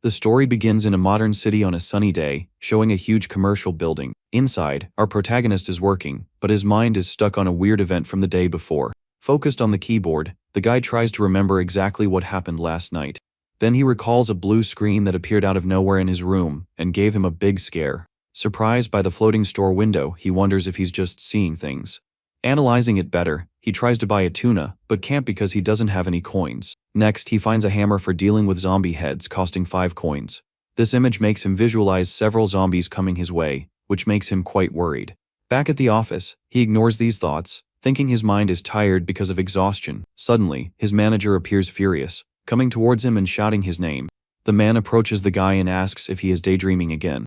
The story begins in a modern city on a sunny day, showing a huge commercial building. Inside, our protagonist is working, but his mind is stuck on a weird event from the day before. Focused on the keyboard, the guy tries to remember exactly what happened last night. Then he recalls a blue screen that appeared out of nowhere in his room and gave him a big scare. Surprised by the floating store window, he wonders if he's just seeing things. Analyzing it better, he tries to buy a tuna, but can't because he doesn't have any coins. Next, he finds a hammer for dealing with zombie heads costing 5 coins. This image makes him visualize several zombies coming his way, which makes him quite worried. Back at the office, he ignores these thoughts, thinking his mind is tired because of exhaustion. Suddenly, his manager appears furious, coming towards him and shouting his name. The man approaches the guy and asks if he is daydreaming again.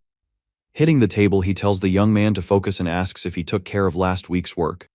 Hitting the table, he tells the young man to focus and asks if he took care of last week's work.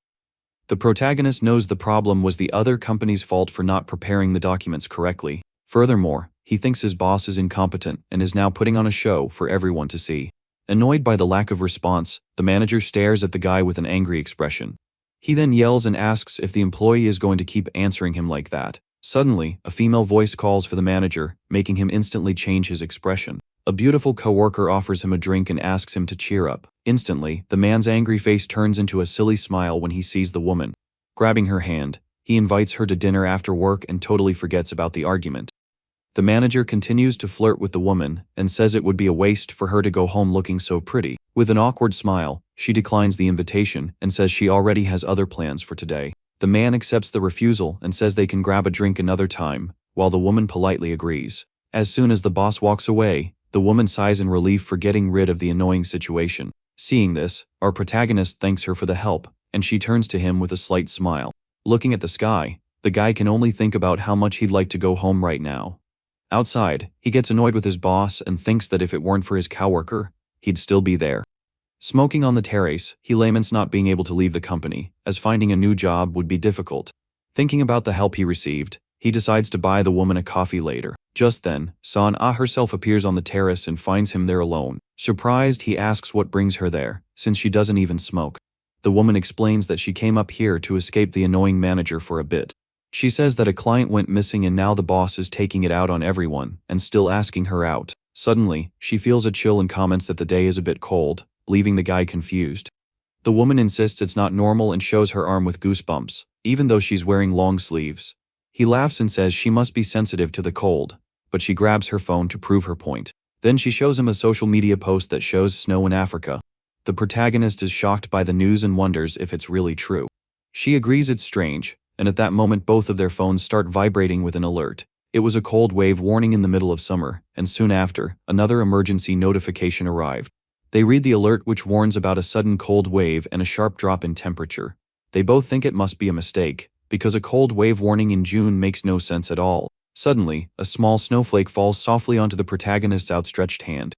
The protagonist knows the problem was the other company's fault for not preparing the documents correctly. Furthermore, he thinks his boss is incompetent and is now putting on a show for everyone to see. Annoyed by the lack of response, the manager stares at the guy with an angry expression. He then yells and asks if the employee is going to keep answering him like that. Suddenly, a female voice calls for the manager, making him instantly change his expression. A beautiful coworker offers him a drink and asks him to cheer up. Instantly, the man's angry face turns into a silly smile when he sees the woman. Grabbing her hand, he invites her to dinner after work and totally forgets about the argument. The manager continues to flirt with the woman and says it would be a waste for her to go home looking so pretty. With an awkward smile, she declines the invitation and says she already has other plans for today. The man accepts the refusal and says they can grab a drink another time, while the woman politely agrees. As soon as the boss walks away, the woman sighs in relief for getting rid of the annoying situation. Seeing this, our protagonist thanks her for the help, and she turns to him with a slight smile. Looking at the sky, the guy can only think about how much he'd like to go home right now. Outside, he gets annoyed with his boss and thinks that if it weren't for his coworker, he'd still be there. Smoking on the terrace, he laments not being able to leave the company, as finding a new job would be difficult. Thinking about the help he received, he decides to buy the woman a coffee later. Just then, San-Ah herself appears on the terrace and finds him there alone. Surprised, he asks what brings her there, since she doesn't even smoke. The woman explains that she came up here to escape the annoying manager for a bit. She says that a client went missing and now the boss is taking it out on everyone and still asking her out. Suddenly, she feels a chill and comments that the day is a bit cold, leaving the guy confused. The woman insists it's not normal and shows her arm with goosebumps, even though she's wearing long sleeves. He laughs and says she must be sensitive to the cold, but she grabs her phone to prove her point. Then she shows him a social media post that shows snow in Africa. The protagonist is shocked by the news and wonders if it's really true. She agrees it's strange, and at that moment both of their phones start vibrating with an alert. It was a cold wave warning in the middle of summer, and soon after, another emergency notification arrived. They read the alert, which warns about a sudden cold wave and a sharp drop in temperature. They both think it must be a mistake, because a cold wave warning in June makes no sense at all. Suddenly, a small snowflake falls softly onto the protagonist's outstretched hand.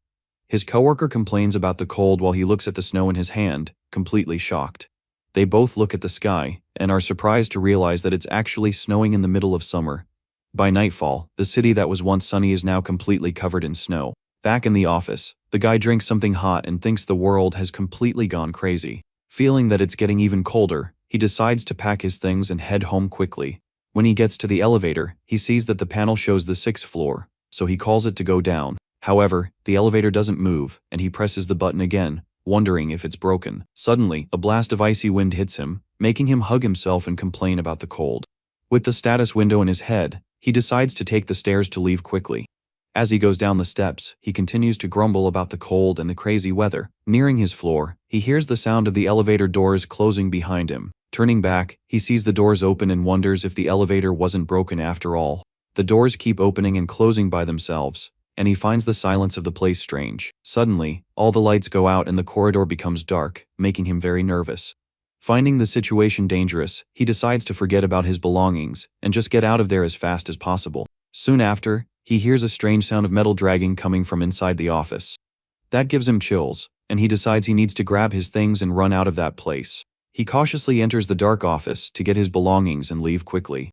His coworker complains about the cold while he looks at the snow in his hand, completely shocked. They both look at the sky and are surprised to realize that it's actually snowing in the middle of summer. By nightfall, the city that was once sunny is now completely covered in snow. Back in the office, the guy drinks something hot and thinks the world has completely gone crazy. Feeling that it's getting even colder, he decides to pack his things and head home quickly. When he gets to the elevator, he sees that the panel shows the 6th floor, so he calls it to go down. However, the elevator doesn't move, and he presses the button again, wondering if it's broken. Suddenly, a blast of icy wind hits him, making him hug himself and complain about the cold. With the status window in his head, he decides to take the stairs to leave quickly. As he goes down the steps, he continues to grumble about the cold and the crazy weather. Nearing his floor, he hears the sound of the elevator doors closing behind him. Turning back, he sees the doors open and wonders if the elevator wasn't broken after all. The doors keep opening and closing by themselves, and he finds the silence of the place strange. Suddenly, all the lights go out and the corridor becomes dark, making him very nervous. Finding the situation dangerous, he decides to forget about his belongings and just get out of there as fast as possible. Soon after, he hears a strange sound of metal dragging coming from inside the office. That gives him chills, and he decides he needs to grab his things and run out of that place. He cautiously enters the dark office to get his belongings and leave quickly.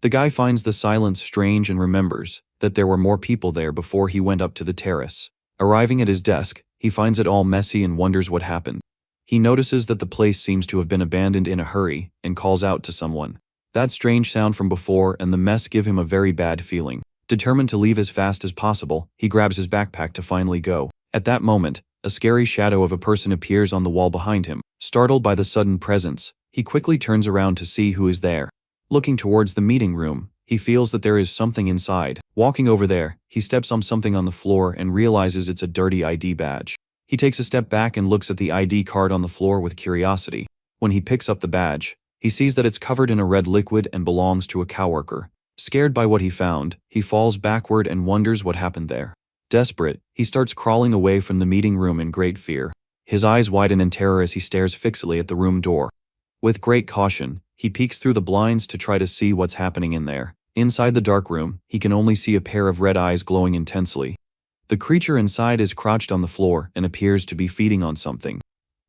The guy finds the silence strange and remembers that there were more people there before he went up to the terrace. Arriving at his desk, he finds it all messy and wonders what happened. He notices that the place seems to have been abandoned in a hurry and calls out to someone. That strange sound from before and the mess give him a very bad feeling. Determined to leave as fast as possible, he grabs his backpack to finally go. At that moment, a scary shadow of a person appears on the wall behind him. Startled by the sudden presence, he quickly turns around to see who is there. Looking towards the meeting room, he feels that there is something inside. Walking over there, he steps on something on the floor and realizes it's a dirty ID badge. He takes a step back and looks at the ID card on the floor with curiosity. When he picks up the badge, he sees that it's covered in a red liquid and belongs to a coworker. Scared by what he found, he falls backward and wonders what happened there. Desperate, he starts crawling away from the meeting room in great fear. His eyes widen in terror as he stares fixedly at the room door. With great caution, he peeks through the blinds to try to see what's happening in there. Inside the dark room, he can only see a pair of red eyes glowing intensely. The creature inside is crouched on the floor and appears to be feeding on something.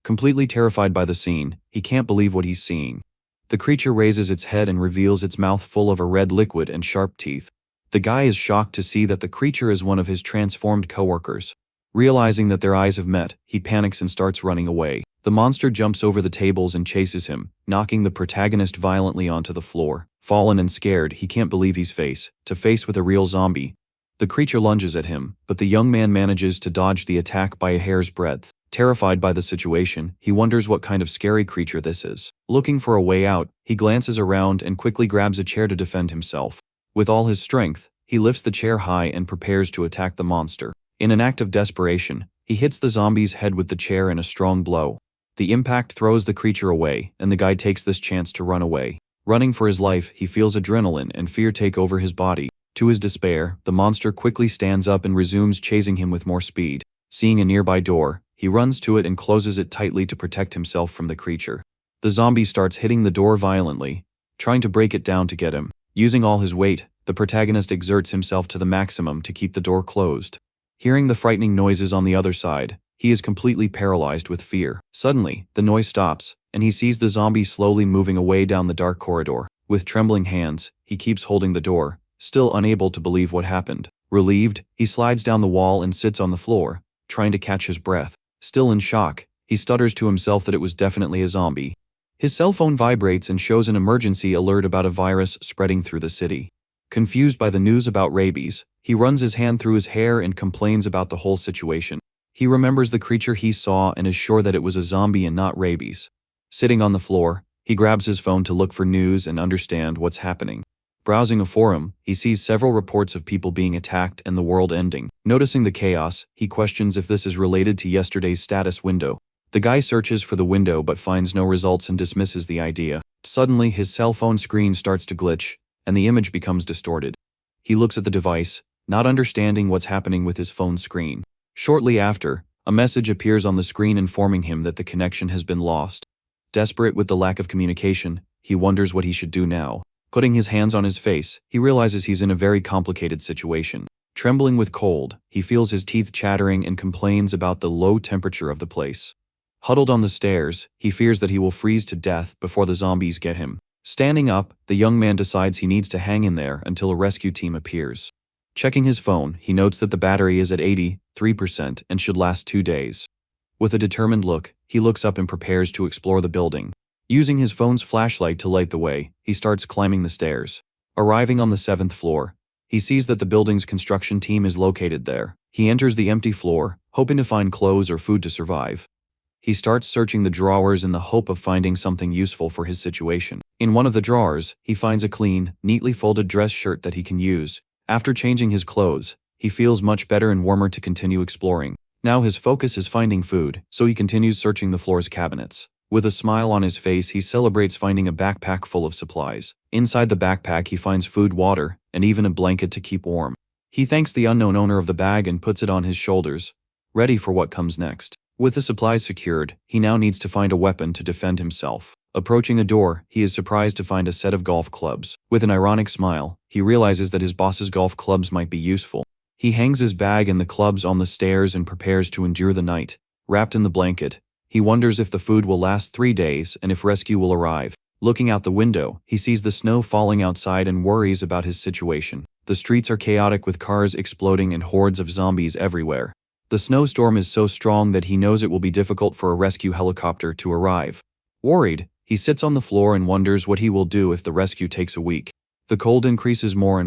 Completely terrified by the scene, he can't believe what he's seeing. The creature raises its head and reveals its mouth full of a red liquid and sharp teeth. The guy is shocked to see that the creature is one of his transformed coworkers. Realizing that their eyes have met, he panics and starts running away. The monster jumps over the tables and chases him, knocking the protagonist violently onto the floor. Fallen and scared, he can't believe he's face to face with a real zombie. The creature lunges at him, but the young man manages to dodge the attack by a hair's breadth. Terrified by the situation, he wonders what kind of scary creature this is. Looking for a way out, he glances around and quickly grabs a chair to defend himself. With all his strength, he lifts the chair high and prepares to attack the monster. In an act of desperation, he hits the zombie's head with the chair in a strong blow. The impact throws the creature away, and the guy takes this chance to run away. Running for his life, he feels adrenaline and fear take over his body. To his despair, the monster quickly stands up and resumes chasing him with more speed. Seeing a nearby door, he runs to it and closes it tightly to protect himself from the creature. The zombie starts hitting the door violently, trying to break it down to get him. Using all his weight, the protagonist exerts himself to the maximum to keep the door closed. Hearing the frightening noises on the other side, he is completely paralyzed with fear. Suddenly, the noise stops, and he sees the zombie slowly moving away down the dark corridor. With trembling hands, he keeps holding the door, still unable to believe what happened. Relieved, he slides down the wall and sits on the floor, trying to catch his breath. Still in shock, he stutters to himself that it was definitely a zombie. His cell phone vibrates and shows an emergency alert about a virus spreading through the city. Confused by the news about rabies, he runs his hand through his hair and complains about the whole situation. He remembers the creature he saw and is sure that it was a zombie and not rabies. Sitting on the floor, he grabs his phone to look for news and understand what's happening. Browsing a forum, he sees several reports of people being attacked and the world ending. Noticing the chaos, he questions if this is related to yesterday's status window. The guy searches for the window but finds no results and dismisses the idea. Suddenly, his cell phone screen starts to glitch, and the image becomes distorted. He looks at the device, not understanding what's happening with his phone screen. Shortly after, a message appears on the screen informing him that the connection has been lost. Desperate with the lack of communication, he wonders what he should do now. Putting his hands on his face, he realizes he's in a very complicated situation. Trembling with cold, he feels his teeth chattering and complains about the low temperature of the place. Huddled on the stairs, he fears that he will freeze to death before the zombies get him. Standing up, the young man decides he needs to hang in there until a rescue team appears. Checking his phone, he notes that the battery is at 83% and should last 2 days. With a determined look, he looks up and prepares to explore the building. Using his phone's flashlight to light the way, he starts climbing the stairs. Arriving on the 7th floor, he sees that the building's construction team is located there. He enters the empty floor, hoping to find clothes or food to survive. He starts searching the drawers in the hope of finding something useful for his situation. In one of the drawers, he finds a clean, neatly folded dress shirt that he can use. After changing his clothes, he feels much better and warmer to continue exploring. Now his focus is finding food, so he continues searching the floor's cabinets. With a smile on his face, he celebrates finding a backpack full of supplies. Inside the backpack, he finds food, water, and even a blanket to keep warm. He thanks the unknown owner of the bag and puts it on his shoulders, ready for what comes next. With the supplies secured, he now needs to find a weapon to defend himself. Approaching a door, he is surprised to find a set of golf clubs. With an ironic smile, he realizes that his boss's golf clubs might be useful. He hangs his bag and the clubs on the stairs and prepares to endure the night. Wrapped in the blanket, he wonders if the food will last 3 days and if rescue will arrive. Looking out the window, he sees the snow falling outside and worries about his situation. The streets are chaotic with cars exploding and hordes of zombies everywhere. The snowstorm is so strong that he knows it will be difficult for a rescue helicopter to arrive. Worried, he sits on the floor and wonders what he will do if the rescue takes a week. The cold increases more,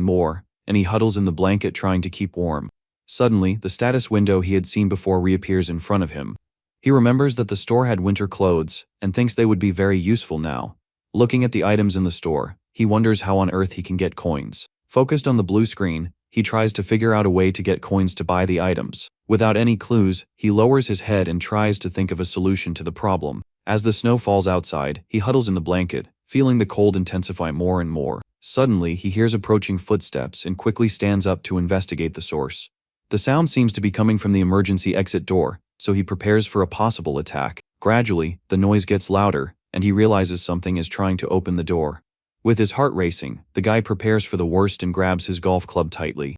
and he huddles in the blanket trying to keep warm. Suddenly, the status window he had seen before reappears in front of him. He remembers that the store had winter clothes, and thinks they would be very useful now. Looking at the items in the store, he wonders how on earth he can get coins. Focused on the blue screen, he tries to figure out a way to get coins to buy the items. Without any clues, he lowers his head and tries to think of a solution to the problem. As the snow falls outside, he huddles in the blanket, feeling the cold intensify more and more. Suddenly, he hears approaching footsteps and quickly stands up to investigate the source. The sound seems to be coming from the emergency exit door, so he prepares for a possible attack. Gradually, the noise gets louder, and he realizes something is trying to open the door. With his heart racing, the guy prepares for the worst and grabs his golf club tightly.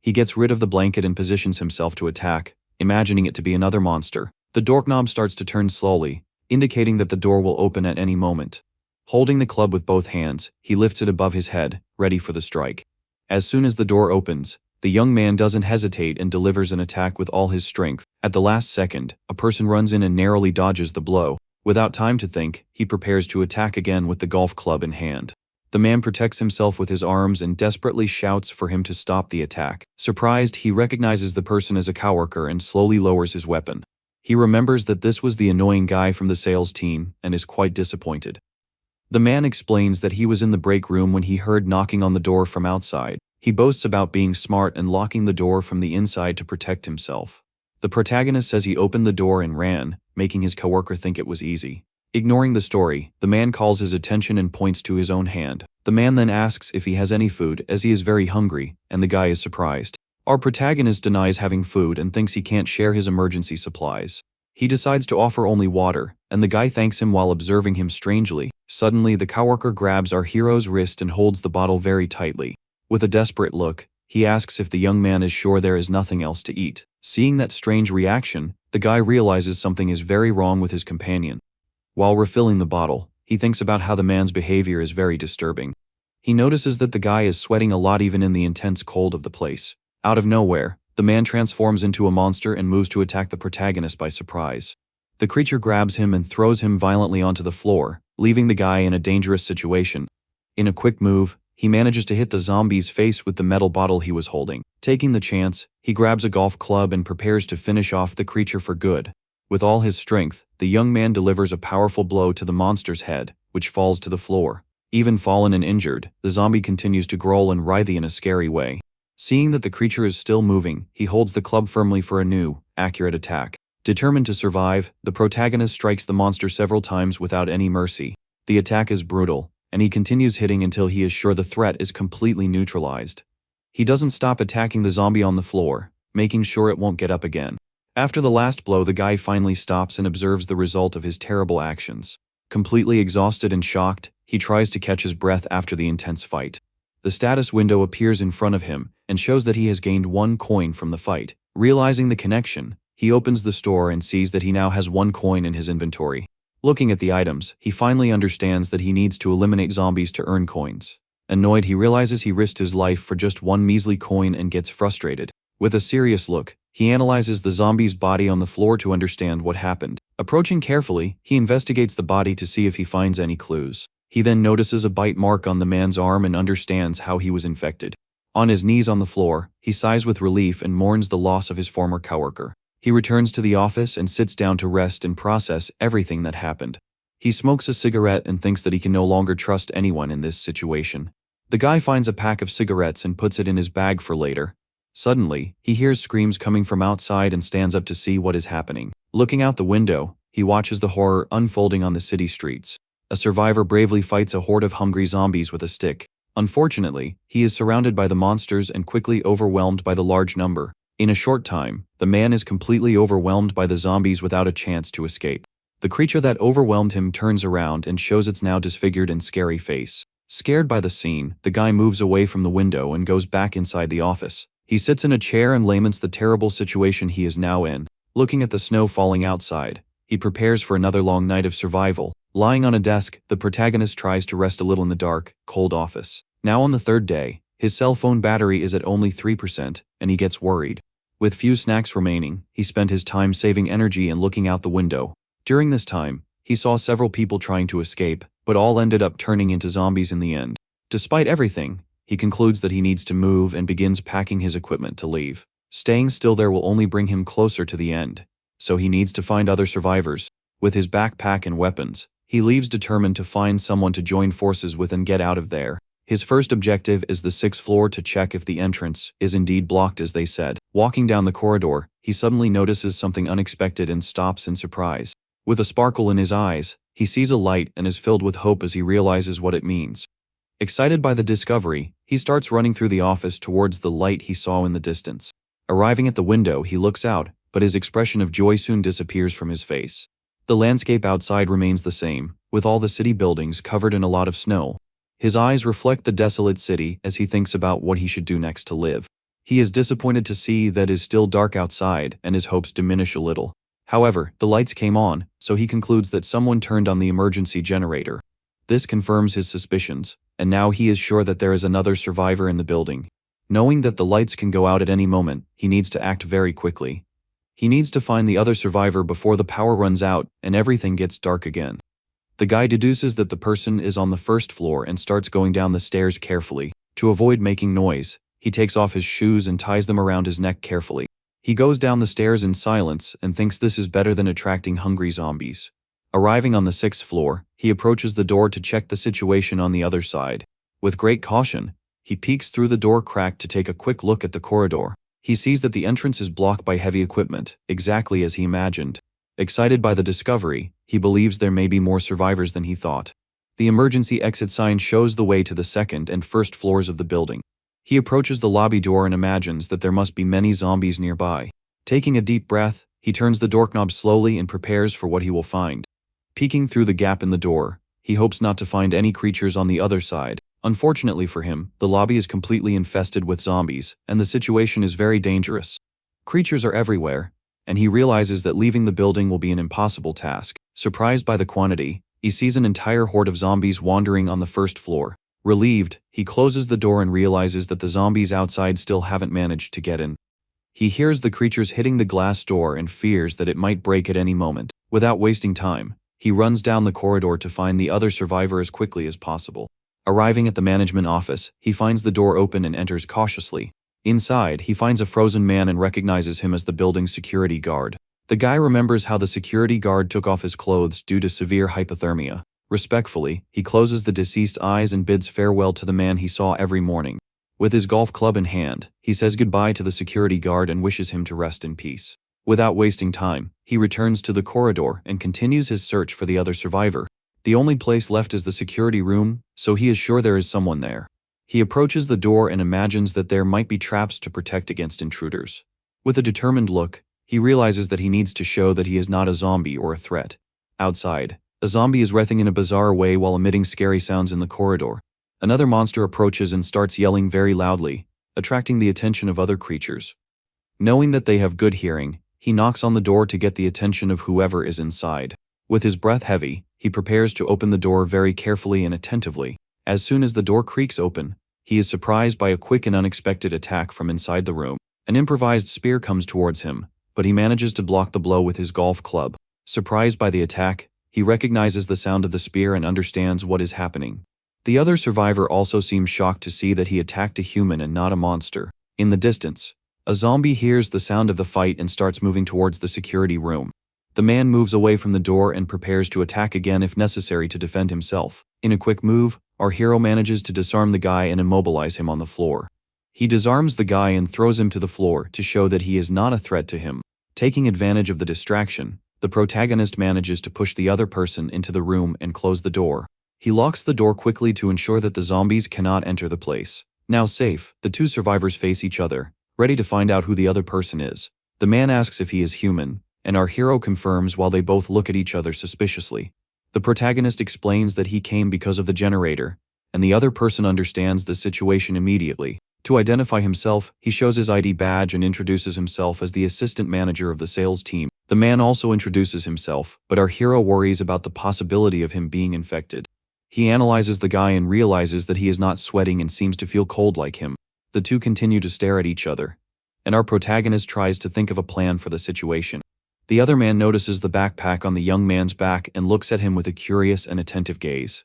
He gets rid of the blanket and positions himself to attack, imagining it to be another monster. The doorknob starts to turn slowly, indicating that the door will open at any moment. Holding the club with both hands, he lifts it above his head, ready for the strike. As soon as the door opens, the young man doesn't hesitate and delivers an attack with all his strength. At the last second, a person runs in and narrowly dodges the blow. Without time to think, he prepares to attack again with the golf club in hand. The man protects himself with his arms and desperately shouts for him to stop the attack. Surprised, he recognizes the person as a coworker and slowly lowers his weapon. He remembers that this was the annoying guy from the sales team and is quite disappointed. The man explains that he was in the break room when he heard knocking on the door from outside. He boasts about being smart and locking the door from the inside to protect himself. The protagonist says he opened the door and ran, making his coworker think it was easy. Ignoring the story, the man calls his attention and points to his own hand. The man then asks if he has any food, as he is very hungry, and the guy is surprised. Our protagonist denies having food and thinks he can't share his emergency supplies. He decides to offer only water, and the guy thanks him while observing him strangely. Suddenly, the coworker grabs our hero's wrist and holds the bottle very tightly. With a desperate look, he asks if the young man is sure there is nothing else to eat. Seeing that strange reaction, the guy realizes something is very wrong with his companion. While refilling the bottle, he thinks about how the man's behavior is very disturbing. He notices that the guy is sweating a lot even in the intense cold of the place. Out of nowhere, the man transforms into a monster and moves to attack the protagonist by surprise. The creature grabs him and throws him violently onto the floor, leaving the guy in a dangerous situation. In a quick move, he manages to hit the zombie's face with the metal bottle he was holding. Taking the chance, he grabs a golf club and prepares to finish off the creature for good. With all his strength, the young man delivers a powerful blow to the monster's head, which falls to the floor. Even fallen and injured, the zombie continues to growl and writhe in a scary way. Seeing that the creature is still moving, he holds the club firmly for a new, accurate attack. Determined to survive, the protagonist strikes the monster several times without any mercy. The attack is brutal, and he continues hitting until he is sure the threat is completely neutralized. He doesn't stop attacking the zombie on the floor, making sure it won't get up again. After the last blow, the guy finally stops and observes the result of his terrible actions. Completely exhausted and shocked, he tries to catch his breath after the intense fight. The status window appears in front of him and shows that he has gained 1 coin from the fight. Realizing the connection, he opens the store and sees that he now has 1 coin in his inventory. Looking at the items, he finally understands that he needs to eliminate zombies to earn coins. Annoyed, he realizes he risked his life for just 1 measly coin and gets frustrated. With a serious look, he analyzes the zombie's body on the floor to understand what happened. Approaching carefully, he investigates the body to see if he finds any clues. He then notices a bite mark on the man's arm and understands how he was infected. On his knees on the floor, he sighs with relief and mourns the loss of his former coworker. He returns to the office and sits down to rest and process everything that happened. He smokes a cigarette and thinks that he can no longer trust anyone in this situation. The guy finds a pack of cigarettes and puts it in his bag for later. Suddenly, he hears screams coming from outside and stands up to see what is happening. Looking out the window, he watches the horror unfolding on the city streets. A survivor bravely fights a horde of hungry zombies with a stick. Unfortunately, he is surrounded by the monsters and quickly overwhelmed by the large number. In a short time, the man is completely overwhelmed by the zombies without a chance to escape. The creature that overwhelmed him turns around and shows its now disfigured and scary face. Scared by the scene, the guy moves away from the window and goes back inside the office. He sits in a chair and laments the terrible situation he is now in. Looking at the snow falling outside, he prepares for another long night of survival. Lying on a desk, the protagonist tries to rest a little in the dark, cold office. Now on the 3rd day, his cell phone battery is at only 3%, and he gets worried. With few snacks remaining, he spent his time saving energy and looking out the window. During this time, he saw several people trying to escape, but all ended up turning into zombies in the end. Despite everything, he concludes that he needs to move and begins packing his equipment to leave. Staying still there will only bring him closer to the end, so he needs to find other survivors. With his backpack and weapons, he leaves determined to find someone to join forces with and get out of there. His first objective is the 6th floor to check if the entrance is indeed blocked as they said. Walking down the corridor, he suddenly notices something unexpected and stops in surprise. With a sparkle in his eyes, he sees a light and is filled with hope as he realizes what it means. Excited by the discovery, he starts running through the office towards the light he saw in the distance. Arriving at the window, he looks out, but his expression of joy soon disappears from his face. The landscape outside remains the same, with all the city buildings covered in a lot of snow. His eyes reflect the desolate city as he thinks about what he should do next to live. He is disappointed to see that it is still dark outside and his hopes diminish a little. However, the lights came on, so he concludes that someone turned on the emergency generator. This confirms his suspicions, and now he is sure that there is another survivor in the building. Knowing that the lights can go out at any moment, he needs to act very quickly. He needs to find the other survivor before the power runs out and everything gets dark again. The guy deduces that the person is on the 1st floor and starts going down the stairs carefully. To avoid making noise, he takes off his shoes and ties them around his neck carefully. He goes down the stairs in silence and thinks this is better than attracting hungry zombies. Arriving on the 6th floor, he approaches the door to check the situation on the other side. With great caution, he peeks through the door crack to take a quick look at the corridor. He sees that the entrance is blocked by heavy equipment, exactly as he imagined. Excited by the discovery, he believes there may be more survivors than he thought. The emergency exit sign shows the way to the 2nd and 1st floors of the building. He approaches the lobby door and imagines that there must be many zombies nearby. Taking a deep breath, he turns the doorknob slowly and prepares for what he will find. Peeking through the gap in the door, he hopes not to find any creatures on the other side. Unfortunately for him, the lobby is completely infested with zombies, and the situation is very dangerous. Creatures are everywhere, and he realizes that leaving the building will be an impossible task. Surprised by the quantity, he sees an entire horde of zombies wandering on the 1st floor. Relieved, he closes the door and realizes that the zombies outside still haven't managed to get in. He hears the creatures hitting the glass door and fears that it might break at any moment. Without wasting time, he runs down the corridor to find the other survivor as quickly as possible. Arriving at the management office, he finds the door open and enters cautiously. Inside, he finds a frozen man and recognizes him as the building's security guard. The guy remembers how the security guard took off his clothes due to severe hypothermia. Respectfully, he closes the deceased eyes and bids farewell to the man he saw every morning. With his golf club in hand, he says goodbye to the security guard and wishes him to rest in peace. Without wasting time, he returns to the corridor and continues his search for the other survivor. The only place left is the security room, so he is sure there is someone there. He approaches the door and imagines that there might be traps to protect against intruders. With a determined look, he realizes that he needs to show that he is not a zombie or a threat. Outside, a zombie is writhing in a bizarre way while emitting scary sounds in the corridor. Another monster approaches and starts yelling very loudly, attracting the attention of other creatures. Knowing that they have good hearing, he knocks on the door to get the attention of whoever is inside. With his breath heavy, he prepares to open the door very carefully and attentively. As soon as the door creaks open, he is surprised by a quick and unexpected attack from inside the room. An improvised spear comes towards him, but he manages to block the blow with his golf club. Surprised by the attack, he recognizes the sound of the spear and understands what is happening. The other survivor also seems shocked to see that he attacked a human and not a monster. In the distance, a zombie hears the sound of the fight and starts moving towards the security room. The man moves away from the door and prepares to attack again if necessary to defend himself. In a quick move, our hero manages to disarm the guy and immobilize him on the floor. He disarms the guy and throws him to the floor to show that he is not a threat to him. Taking advantage of the distraction, the protagonist manages to push the other person into the room and close the door. He locks the door quickly to ensure that the zombies cannot enter the place. Now safe, the two survivors face each other, ready to find out who the other person is. The man asks if he is human, and our hero confirms while they both look at each other suspiciously. The protagonist explains that he came because of the generator, and the other person understands the situation immediately. To identify himself, he shows his ID badge and introduces himself as the assistant manager of the sales team. The man also introduces himself, but our hero worries about the possibility of him being infected. He analyzes the guy and realizes that he is not sweating and seems to feel cold like him. The two continue to stare at each other, and our protagonist tries to think of a plan for the situation. The other man notices the backpack on the young man's back and looks at him with a curious and attentive gaze.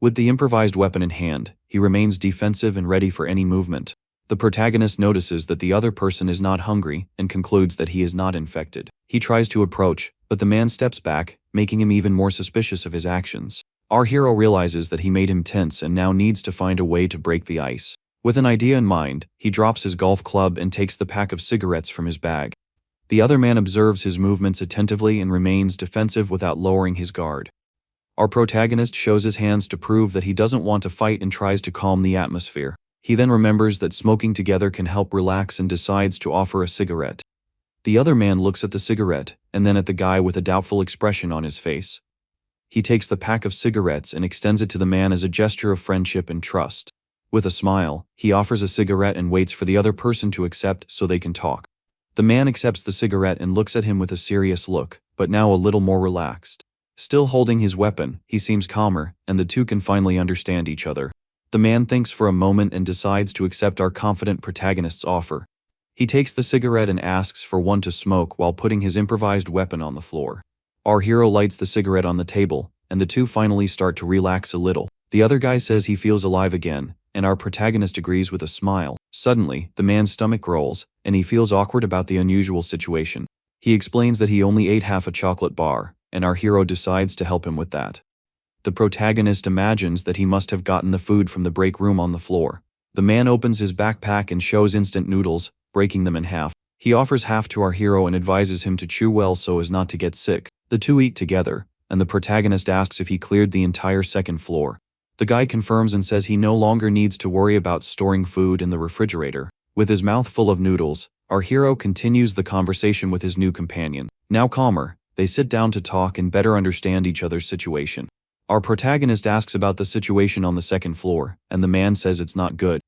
With the improvised weapon in hand, he remains defensive and ready for any movement. The protagonist notices that the other person is not hungry and concludes that he is not infected. He tries to approach, but the man steps back, making him even more suspicious of his actions. Our hero realizes that he made him tense and now needs to find a way to break the ice. With an idea in mind, he drops his golf club and takes the pack of cigarettes from his bag. The other man observes his movements attentively and remains defensive without lowering his guard. Our protagonist shows his hands to prove that he doesn't want to fight and tries to calm the atmosphere. He then remembers that smoking together can help relax and decides to offer a cigarette. The other man looks at the cigarette and then at the guy with a doubtful expression on his face. He takes the pack of cigarettes and extends it to the man as a gesture of friendship and trust. With a smile, he offers a cigarette and waits for the other person to accept so they can talk. The man accepts the cigarette and looks at him with a serious look, but now a little more relaxed. Still holding his weapon, he seems calmer, and the two can finally understand each other. The man thinks for a moment and decides to accept our confident protagonist's offer. He takes the cigarette and asks for one to smoke while putting his improvised weapon on the floor. Our hero lights the cigarette on the table, and the two finally start to relax a little. The other guy says he feels alive again, and our protagonist agrees with a smile. Suddenly, the man's stomach growls, and he feels awkward about the unusual situation. He explains that he only ate half a chocolate bar, and our hero decides to help him with that. The protagonist imagines that he must have gotten the food from the break room on the floor. The man opens his backpack and shows instant noodles, breaking them in half. He offers half to our hero and advises him to chew well so as not to get sick. The two eat together, and the protagonist asks if he cleared the entire second floor. The guy confirms and says he no longer needs to worry about storing food in the refrigerator. With his mouth full of noodles, our hero continues the conversation with his new companion. Now calmer, they sit down to talk and better understand each other's situation. Our protagonist asks about the situation on the second floor, and the man says it's not good.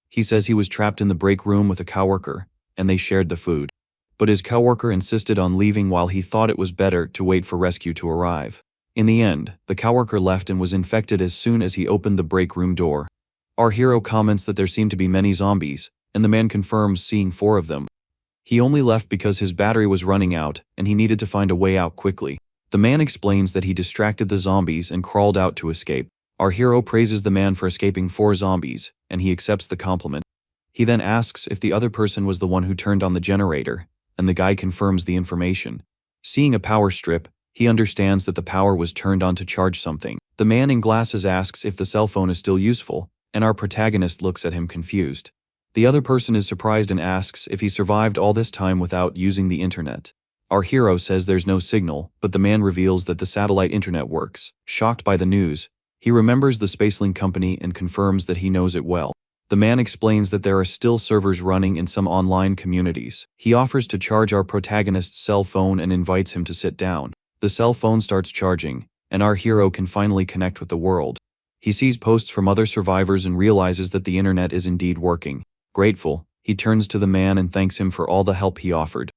He says he was trapped in the break room with a coworker, and they shared the food. But his coworker insisted on leaving while he thought it was better to wait for rescue to arrive. In the end, the coworker left and was infected as soon as he opened the break room door. Our hero comments that there seem to be many zombies, and the man confirms seeing 4 of them. He only left because his battery was running out and he needed to find a way out quickly. The man explains that he distracted the zombies and crawled out to escape. Our hero praises the man for escaping 4 zombies, and he accepts the compliment. He then asks if the other person was the one who turned on the generator, and the guy confirms the information. Seeing a power strip, he understands that the power was turned on to charge something. The man in glasses asks if the cell phone is still useful, and our protagonist looks at him confused. The other person is surprised and asks if he survived all this time without using the internet. Our hero says there's no signal, but the man reveals that the satellite internet works. Shocked by the news, he remembers the Spacelink company and confirms that he knows it well. The man explains that there are still servers running in some online communities. He offers to charge our protagonist's cell phone and invites him to sit down. The cell phone starts charging, and our hero can finally connect with the world. He sees posts from other survivors and realizes that the internet is indeed working. Grateful, he turns to the man and thanks him for all the help he offered.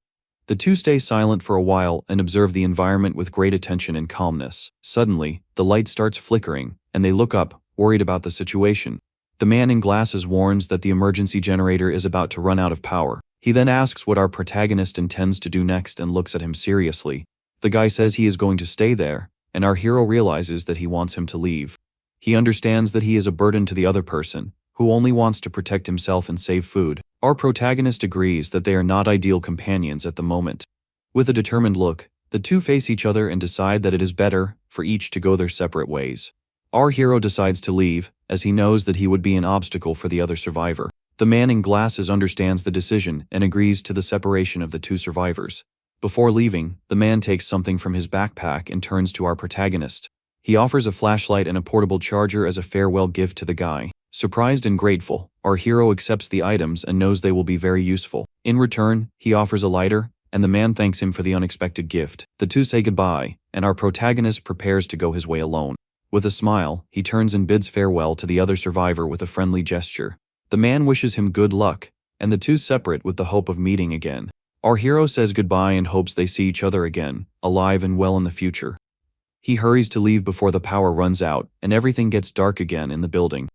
The two stay silent for a while and observe the environment with great attention and calmness. Suddenly, the light starts flickering, and they look up, worried about the situation. The man in glasses warns that the emergency generator is about to run out of power. He then asks what our protagonist intends to do next and looks at him seriously. The guy says he is going to stay there, and our hero realizes that he wants him to leave. He understands that he is a burden to the other person, who only wants to protect himself and save food. Our protagonist agrees that they are not ideal companions at the moment. With a determined look, the two face each other and decide that it is better for each to go their separate ways. Our hero decides to leave, as he knows that he would be an obstacle for the other survivor. The man in glasses understands the decision and agrees to the separation of the two survivors. Before leaving, the man takes something from his backpack and turns to our protagonist. He offers a flashlight and a portable charger as a farewell gift to the guy. Surprised and grateful, our hero accepts the items and knows they will be very useful. In return, he offers a lighter, and the man thanks him for the unexpected gift. The two say goodbye, and our protagonist prepares to go his way alone. With a smile, he turns and bids farewell to the other survivor with a friendly gesture. The man wishes him good luck, and the two separate with the hope of meeting again. Our hero says goodbye and hopes they see each other again, alive and well in the future. He hurries to leave before the power runs out, and everything gets dark again in the building.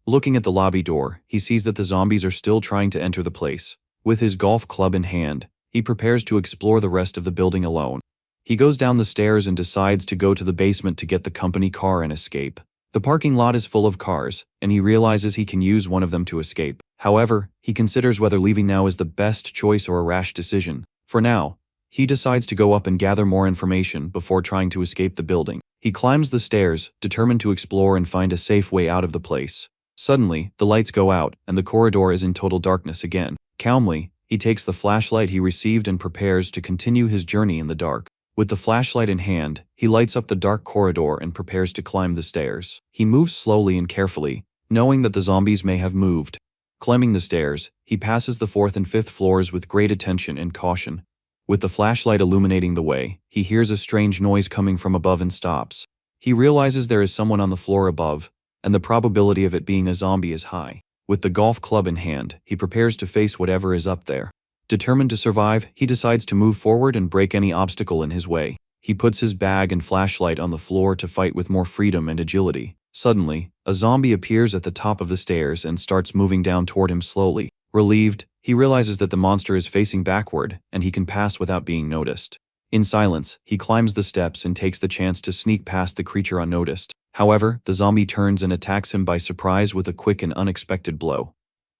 Looking at the lobby door, he sees that the zombies are still trying to enter the place. With his golf club in hand, he prepares to explore the rest of the building alone. He goes down the stairs and decides to go to the basement to get the company car and escape. The The parking lot is full of cars, and he realizes he can use one of them to escape. However, he considers whether leaving now is the best choice or a rash decision. For now, he decides to go up and gather more information before trying to escape the building. He climbs the stairs, determined to explore and find a safe way out of the place. Suddenly, the lights go out, and the corridor is in total darkness again. Calmly, he takes the flashlight he received and prepares to continue his journey in the dark. With the flashlight in hand, he lights up the dark corridor and prepares to climb the stairs. He moves slowly and carefully, knowing that the zombies may have moved. Climbing the stairs, he passes the 4th and 5th floors with great attention and caution. With the flashlight illuminating the way, he hears a strange noise coming from above and stops. He realizes there is someone on the floor above, and the probability of it being a zombie is high. With the golf club in hand, he prepares to face whatever is up there. Determined to survive, he decides to move forward and break any obstacle in his way. He puts his bag and flashlight on the floor to fight with more freedom and agility. Suddenly, a zombie appears at the top of the stairs and starts moving down toward him slowly. Relieved, he realizes that the monster is facing backward, and he can pass without being noticed. In silence, he climbs the steps and takes the chance to sneak past the creature unnoticed. However, the zombie turns and attacks him by surprise with a quick and unexpected blow.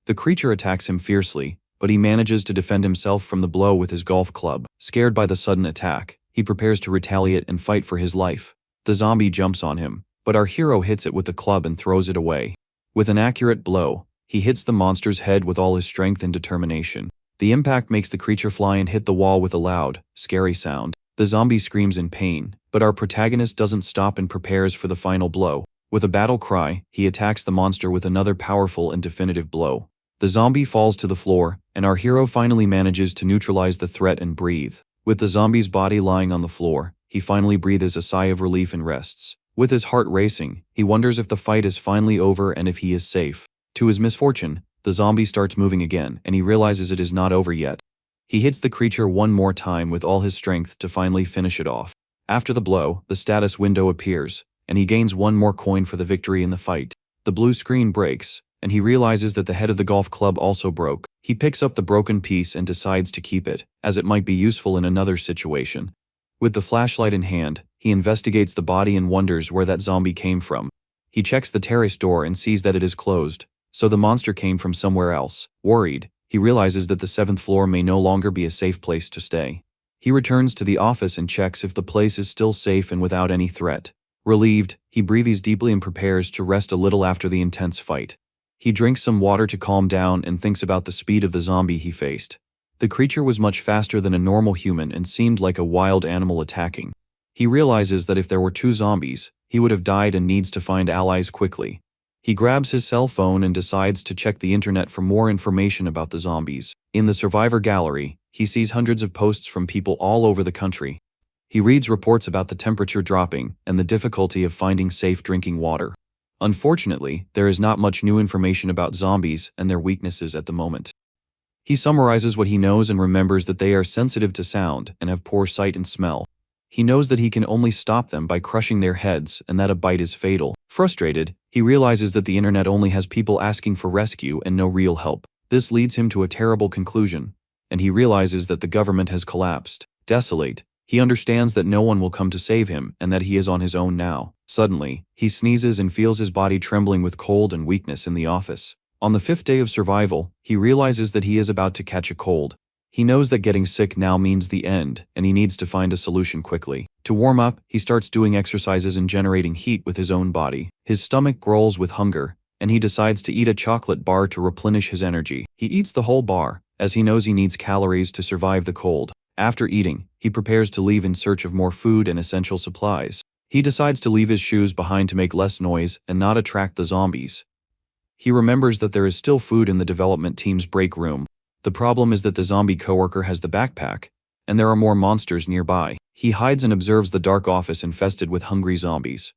The creature attacks him fiercely, but he manages to defend himself from the blow with his golf club. Scared by the sudden attack, he prepares to retaliate and fight for his life. The zombie jumps on him, but our hero hits it with the club and throws it away. With an accurate blow, he hits the monster's head with all his strength and determination. The impact makes the creature fly and hit the wall with a loud, scary sound. The zombie screams in pain, but our protagonist doesn't stop and prepares for the final blow. With a battle cry, he attacks the monster with another powerful and definitive blow. The zombie falls to the floor, and our hero finally manages to neutralize the threat and breathe. With the zombie's body lying on the floor, he finally breathes a sigh of relief and rests. With his heart racing, he wonders if the fight is finally over and if he is safe. To his misfortune, the zombie starts moving again, and he realizes it is not over yet. He hits the creature one more time with all his strength to finally finish it off. After the blow, the status window appears, and he gains one more coin for the victory in the fight. The blue screen breaks, and he realizes that the head of the golf club also broke. He picks up the broken piece and decides to keep it, as it might be useful in another situation. With the flashlight in hand, he investigates the body and wonders where that zombie came from. He checks the terrace door and sees that it is closed, so the monster came from somewhere else. Worried, he realizes that the 7th floor may no longer be a safe place to stay. He returns to the office and checks if the place is still safe and without any threat. Relieved, he breathes deeply and prepares to rest a little after the intense fight. He drinks some water to calm down and thinks about the speed of the zombie he faced. The creature was much faster than a normal human and seemed like a wild animal attacking. He realizes that if there were 2 zombies, he would have died and needs to find allies quickly. He grabs his cell phone and decides to check the internet for more information about the zombies. In the survivor gallery, he sees hundreds of posts from people all over the country. He reads reports about the temperature dropping and the difficulty of finding safe drinking water. Unfortunately, there is not much new information about zombies and their weaknesses at the moment. He summarizes what he knows and remembers that they are sensitive to sound and have poor sight and smell. He knows that he can only stop them by crushing their heads and that a bite is fatal. Frustrated, he realizes that the internet only has people asking for rescue and no real help. This leads him to a terrible conclusion, and he realizes that the government has collapsed. Desolate, he understands that no one will come to save him and that he is on his own now. Suddenly, he sneezes and feels his body trembling with cold and weakness in the office. On the 5th day of survival, he realizes that he is about to catch a cold. He knows that getting sick now means the end, and he needs to find a solution quickly. To warm up, he starts doing exercises and generating heat with his own body. His stomach growls with hunger, and he decides to eat a chocolate bar to replenish his energy. He eats the whole bar, as he knows he needs calories to survive the cold. After eating, he prepares to leave in search of more food and essential supplies. He decides to leave his shoes behind to make less noise and not attract the zombies. He remembers that there is still food in the development team's break room. The problem is that the zombie coworker has the backpack, and there are more monsters nearby. He hides and observes the dark office infested with hungry zombies.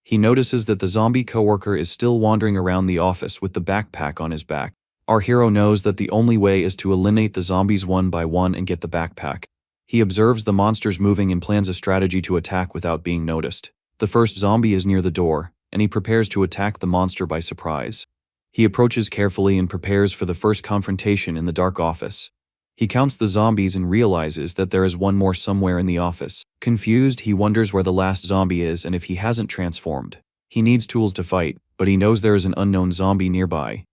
He notices that the zombie coworker is still wandering around the office with the backpack on his back. Our hero knows that the only way is to eliminate the zombies one by one and get the backpack. He observes the monsters moving and plans a strategy to attack without being noticed. The first zombie is near the door, and he prepares to attack the monster by surprise. He approaches carefully and prepares for the first confrontation in the dark office. He counts the zombies and realizes that there is one more somewhere in the office. Confused, he wonders where the last zombie is and if he hasn't transformed. He needs tools to fight, but he knows there is an unknown zombie nearby.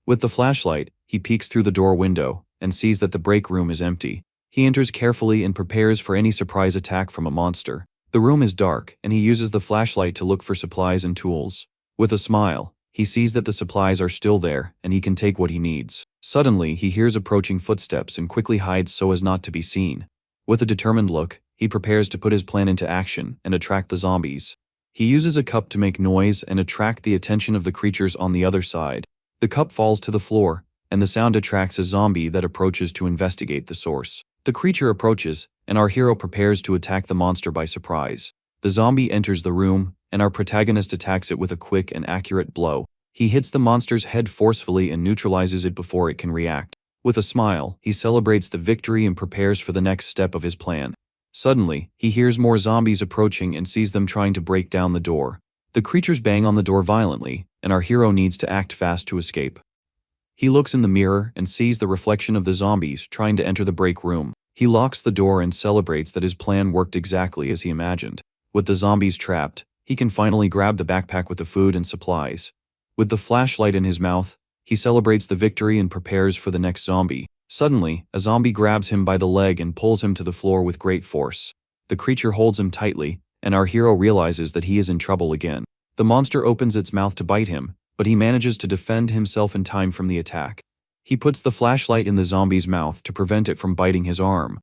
With the flashlight, he peeks through the door window and sees that the break room is empty. He enters carefully and prepares for any surprise attack from a monster. The room is dark, and he uses the flashlight to look for supplies and tools. With a smile, he sees that the supplies are still there, and he can take what he needs. Suddenly, he hears approaching footsteps and quickly hides so as not to be seen. With a determined look, he prepares to put his plan into action and attract the zombies. He uses a cup to make noise and attract the attention of the creatures on the other side. The cup falls to the floor, and the sound attracts a zombie that approaches to investigate the source. The creature approaches, and our hero prepares to attack the monster by surprise. The zombie enters the room, and our protagonist attacks it with a quick and accurate blow. He hits the monster's head forcefully and neutralizes it before it can react. With a smile, he celebrates the victory and prepares for the next step of his plan. Suddenly, he hears more zombies approaching and sees them trying to break down the door. The creatures bang on the door violently, and our hero needs to act fast to escape. He looks in the mirror and sees the reflection of the zombies trying to enter the break room. He locks the door and celebrates that his plan worked exactly as he imagined. With the zombies trapped, he can finally grab the backpack with the food and supplies. With the flashlight in his mouth, he celebrates the victory and prepares for the next zombie. Suddenly, a zombie grabs him by the leg and pulls him to the floor with great force. The creature holds him tightly, and our hero realizes that he is in trouble again. The monster opens its mouth to bite him, but he manages to defend himself in time from the attack. He puts the flashlight in the zombie's mouth to prevent it from biting his arm.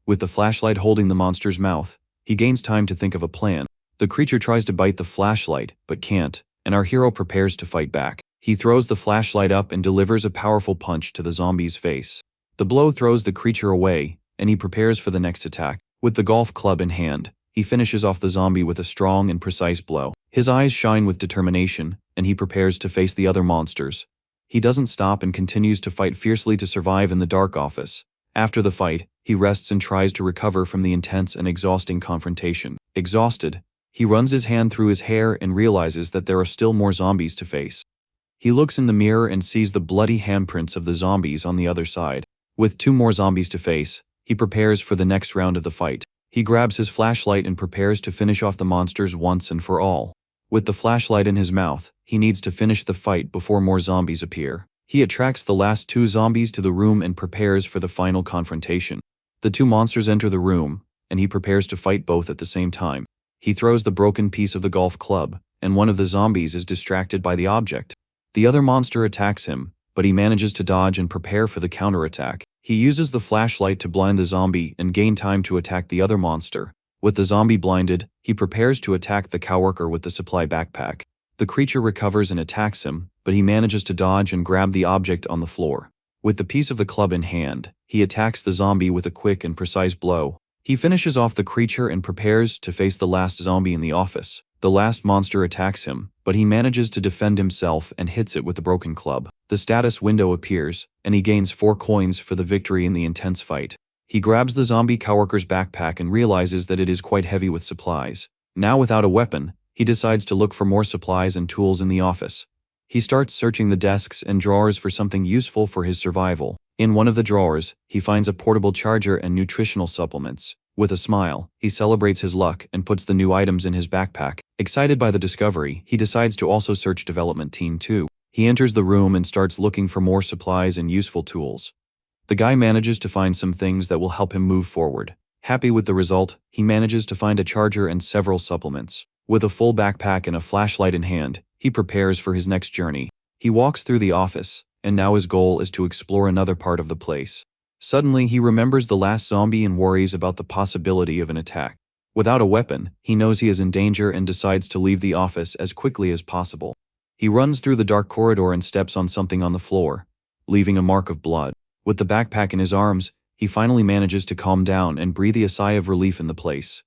With the flashlight holding the monster's mouth, he gains time to think of a plan. The creature tries to bite the flashlight, but can't, and our hero prepares to fight back. He throws the flashlight up and delivers a powerful punch to the zombie's face. The blow throws the creature away, and he prepares for the next attack. With the golf club in hand, he finishes off the zombie with a strong and precise blow. His eyes shine with determination, and he prepares to face the other monsters. He doesn't stop and continues to fight fiercely to survive in the dark office. After the fight, he rests and tries to recover from the intense and exhausting confrontation. Exhausted, he runs his hand through his hair and realizes that there are still more zombies to face. He looks in the mirror and sees the bloody handprints of the zombies on the other side. With 2 more zombies to face, he prepares for the next round of the fight. He grabs his flashlight and prepares to finish off the monsters once and for all. With the flashlight in his mouth, he needs to finish the fight before more zombies appear. He attracts the last 2 zombies to the room and prepares for the final confrontation. The 2 monsters enter the room, and he prepares to fight both at the same time. He throws the broken piece of the golf club, and one of the zombies is distracted by the object. The other monster attacks him, but he manages to dodge and prepare for the counterattack. He uses the flashlight to blind the zombie and gain time to attack the other monster. With the zombie blinded, he prepares to attack the coworker with the supply backpack. The creature recovers and attacks him, but he manages to dodge and grab the object on the floor. With the piece of the club in hand, he attacks the zombie with a quick and precise blow. He finishes off the creature and prepares to face the last zombie in the office. The last monster attacks him, but he manages to defend himself and hits it with the broken club. The status window appears, and he gains 4 coins for the victory in the intense fight. He grabs the zombie coworker's backpack and realizes that it is quite heavy with supplies. Now without a weapon, he decides to look for more supplies and tools in the office. He starts searching the desks and drawers for something useful for his survival. In one of the drawers, he finds a portable charger and nutritional supplements. With a smile, he celebrates his luck and puts the new items in his backpack. Excited by the discovery, he decides to also search Development Team 2. He enters the room and starts looking for more supplies and useful tools. The guy manages to find some things that will help him move forward. Happy with the result, he manages to find a charger and several supplements. With a full backpack and a flashlight in hand, he prepares for his next journey. He walks through the office, and now his goal is to explore another part of the place. Suddenly, he remembers the last zombie and worries about the possibility of an attack. Without a weapon, he knows he is in danger and decides to leave the office as quickly as possible. He runs through the dark corridor and steps on something on the floor, leaving a mark of blood. With the backpack in his arms, he finally manages to calm down and breathe a sigh of relief in the place.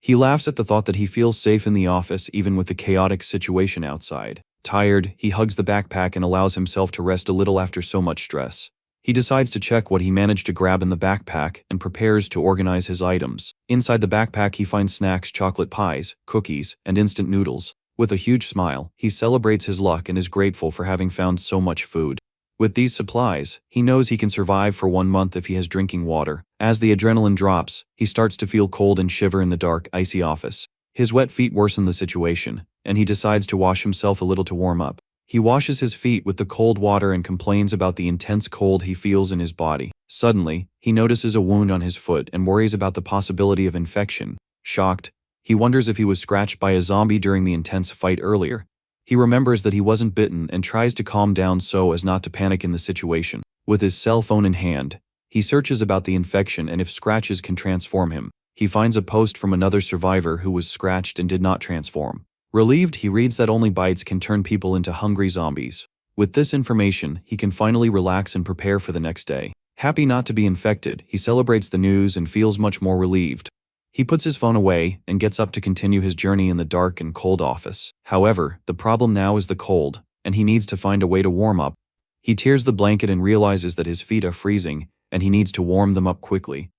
He laughs at the thought that he feels safe in the office even with the chaotic situation outside. Tired, he hugs the backpack and allows himself to rest a little after so much stress. He decides to check what he managed to grab in the backpack and prepares to organize his items. Inside the backpack, he finds snacks, chocolate pies, cookies, and instant noodles. With a huge smile, he celebrates his luck and is grateful for having found so much food. With these supplies, he knows he can survive for 1 month if he has drinking water. As the adrenaline drops, he starts to feel cold and shiver in the dark, icy office. His wet feet worsen the situation, and he decides to wash himself a little to warm up. He washes his feet with the cold water and complains about the intense cold he feels in his body. Suddenly, he notices a wound on his foot and worries about the possibility of infection. Shocked, he wonders if he was scratched by a zombie during the intense fight earlier. He remembers that he wasn't bitten and tries to calm down so as not to panic in the situation. With his cell phone in hand, he searches about the infection and if scratches can transform him. He finds a post from another survivor who was scratched and did not transform. Relieved, he reads that only bites can turn people into hungry zombies. With this information, he can finally relax and prepare for the next day. Happy not to be infected, he celebrates the news and feels much more relieved. He puts his phone away and gets up to continue his journey in the dark and cold office. However, the problem now is the cold, and he needs to find a way to warm up. He tears the blanket and realizes that his feet are freezing, and he needs to warm them up quickly.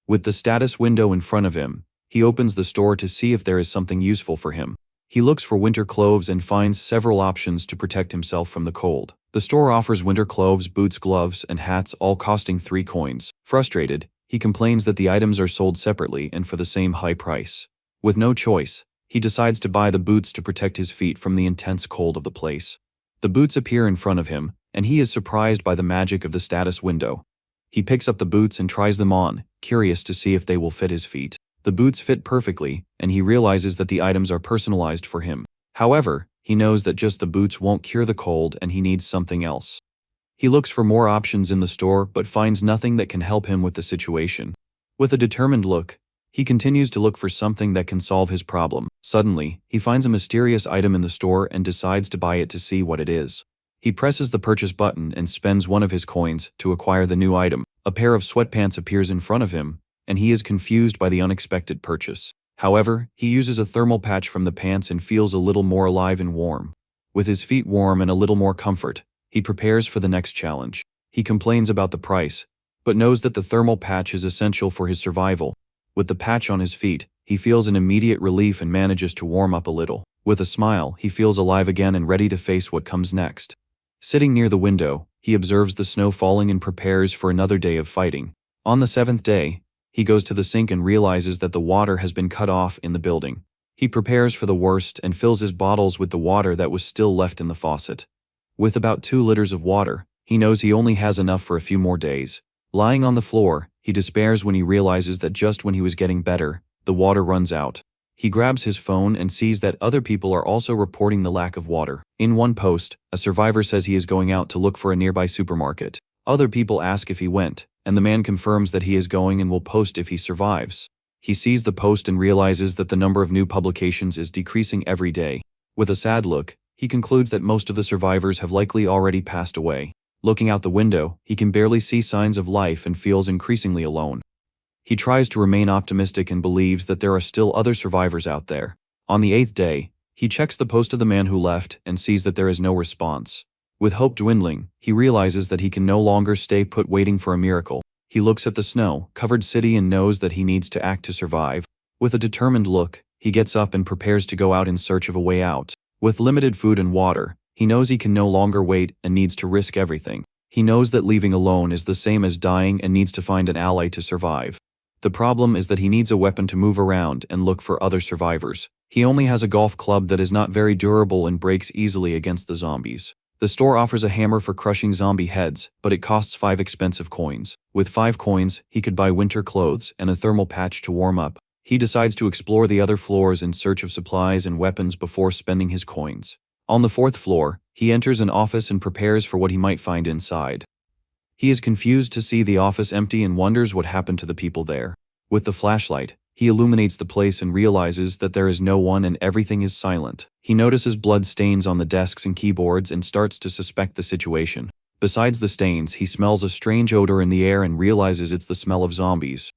With the status window in front of him, he opens the store to see if there is something useful for him. He looks for winter clothes and finds several options to protect himself from the cold. The store offers winter clothes, boots, gloves, and hats, all costing 3 coins. Frustrated, he complains that the items are sold separately and for the same high price. With no choice, he decides to buy the boots to protect his feet from the intense cold of the place. The boots appear in front of him, and he is surprised by the magic of the status window. He picks up the boots and tries them on, curious to see if they will fit his feet. The boots fit perfectly, and he realizes that the items are personalized for him. However, he knows that just the boots won't cure the cold and he needs something else. He looks for more options in the store but finds nothing that can help him with the situation. With a determined look, he continues to look for something that can solve his problem. Suddenly, he finds a mysterious item in the store and decides to buy it to see what it is. He presses the purchase button and spends one of his coins to acquire the new item. A pair of sweatpants appears in front of him, and he is confused by the unexpected purchase. However, he uses a thermal patch from the pants and feels a little more alive and warm. With his feet warm and a little more comfort, he prepares for the next challenge. He complains about the price, but knows that the thermal patch is essential for his survival. With the patch on his feet, he feels an immediate relief and manages to warm up a little. With a smile, he feels alive again and ready to face what comes next. Sitting near the window, he observes the snow falling and prepares for another day of fighting. On the 7th day, he goes to the sink and realizes that the water has been cut off in the building. He prepares for the worst and fills his bottles with the water that was still left in the faucet. With about 2 liters of water, he knows he only has enough for a few more days. Lying on the floor, he despairs when he realizes that just when he was getting better, the water runs out. He grabs his phone and sees that other people are also reporting the lack of water. In one post, a survivor says he is going out to look for a nearby supermarket. Other people ask if he went, and the man confirms that he is going and will post if he survives. He sees the post and realizes that the number of new publications is decreasing every day. With a sad look, he concludes that most of the survivors have likely already passed away. Looking out the window, he can barely see signs of life and feels increasingly alone. He tries to remain optimistic and believes that there are still other survivors out there. On the 8th day, he checks the post of the man who left and sees that there is no response. With hope dwindling, he realizes that he can no longer stay put waiting for a miracle. He looks at the snow-covered city and knows that he needs to act to survive. With a determined look, he gets up and prepares to go out in search of a way out. With limited food and water, he knows he can no longer wait and needs to risk everything. He knows that leaving alone is the same as dying and needs to find an ally to survive. The problem is that he needs a weapon to move around and look for other survivors. He only has a golf club that is not very durable and breaks easily against the zombies. The store offers a hammer for crushing zombie heads, but it costs 5 expensive coins. With 5 coins, he could buy winter clothes and a thermal patch to warm up. He decides to explore the other floors in search of supplies and weapons before spending his coins. On the 4th floor, he enters an office and prepares for what he might find inside. He is confused to see the office empty and wonders what happened to the people there. With the flashlight, he illuminates the place and realizes that there is no one and everything is silent. He notices blood stains on the desks and keyboards and starts to suspect the situation. Besides the stains, he smells a strange odor in the air and realizes it's the smell of zombies.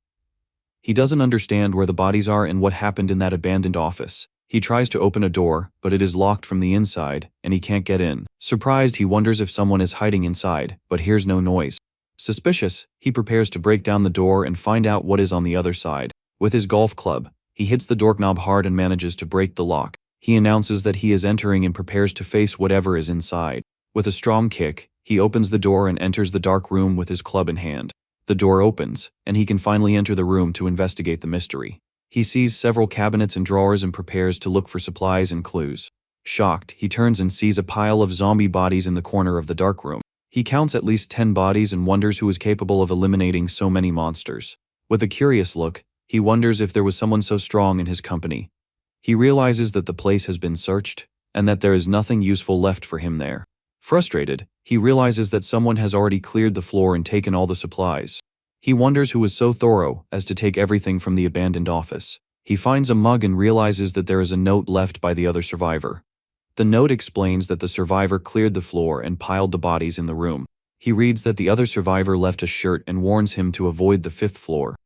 He doesn't understand where the bodies are and what happened in that abandoned office. He tries to open a door, but it is locked from the inside, and he can't get in. Surprised, he wonders if someone is hiding inside, but hears no noise. Suspicious, he prepares to break down the door and find out what is on the other side. With his golf club, he hits the doorknob hard and manages to break the lock. He announces that he is entering and prepares to face whatever is inside. With a strong kick, he opens the door and enters the dark room with his club in hand. The door opens, and he can finally enter the room to investigate the mystery. He sees several cabinets and drawers and prepares to look for supplies and clues. Shocked, he turns and sees a pile of zombie bodies in the corner of the dark room. He counts at least 10 bodies and wonders who is capable of eliminating so many monsters. With a curious look, he wonders if there was someone so strong in his company. He realizes that the place has been searched, and that there is nothing useful left for him there. Frustrated, he realizes that someone has already cleared the floor and taken all the supplies. He wonders who was so thorough as to take everything from the abandoned office. He finds a mug and realizes that there is a note left by the other survivor. The note explains that the survivor cleared the floor and piled the bodies in the room. He reads that the other survivor left a shirt and warns him to avoid the 5th floor.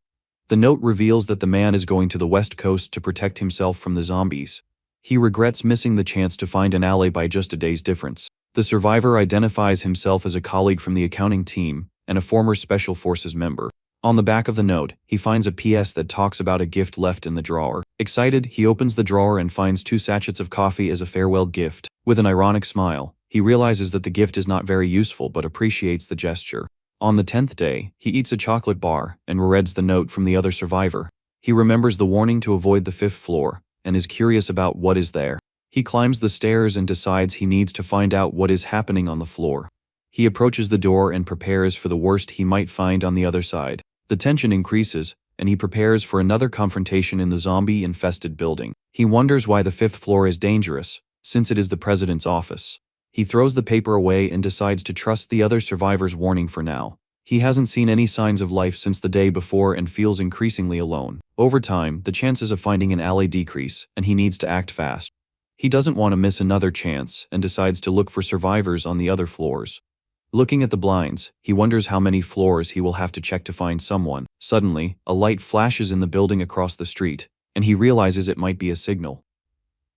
The note reveals that the man is going to the west coast to protect himself from the zombies. He regrets missing the chance to find an ally by just a day's difference. The survivor identifies himself as a colleague from the accounting team and a former Special Forces member. On the back of the note, he finds a PS that talks about a gift left in the drawer. Excited, he opens the drawer and finds 2 sachets of coffee as a farewell gift. With an ironic smile, he realizes that the gift is not very useful but appreciates the gesture. On the 10th day, he eats a chocolate bar and rereads the note from the other survivor. He remembers the warning to avoid the 5th floor and is curious about what is there. He climbs the stairs and decides he needs to find out what is happening on the floor. He approaches the door and prepares for the worst he might find on the other side. The tension increases, and he prepares for another confrontation in the zombie-infested building. He wonders why the 5th floor is dangerous, since it is the president's office. He throws the paper away and decides to trust the other survivor's warning for now. He hasn't seen any signs of life since the day before and feels increasingly alone. Over time, the chances of finding an ally decrease, and he needs to act fast. He doesn't want to miss another chance and decides to look for survivors on the other floors. Looking at the blinds, he wonders how many floors he will have to check to find someone. Suddenly, a light flashes in the building across the street, and he realizes it might be a signal.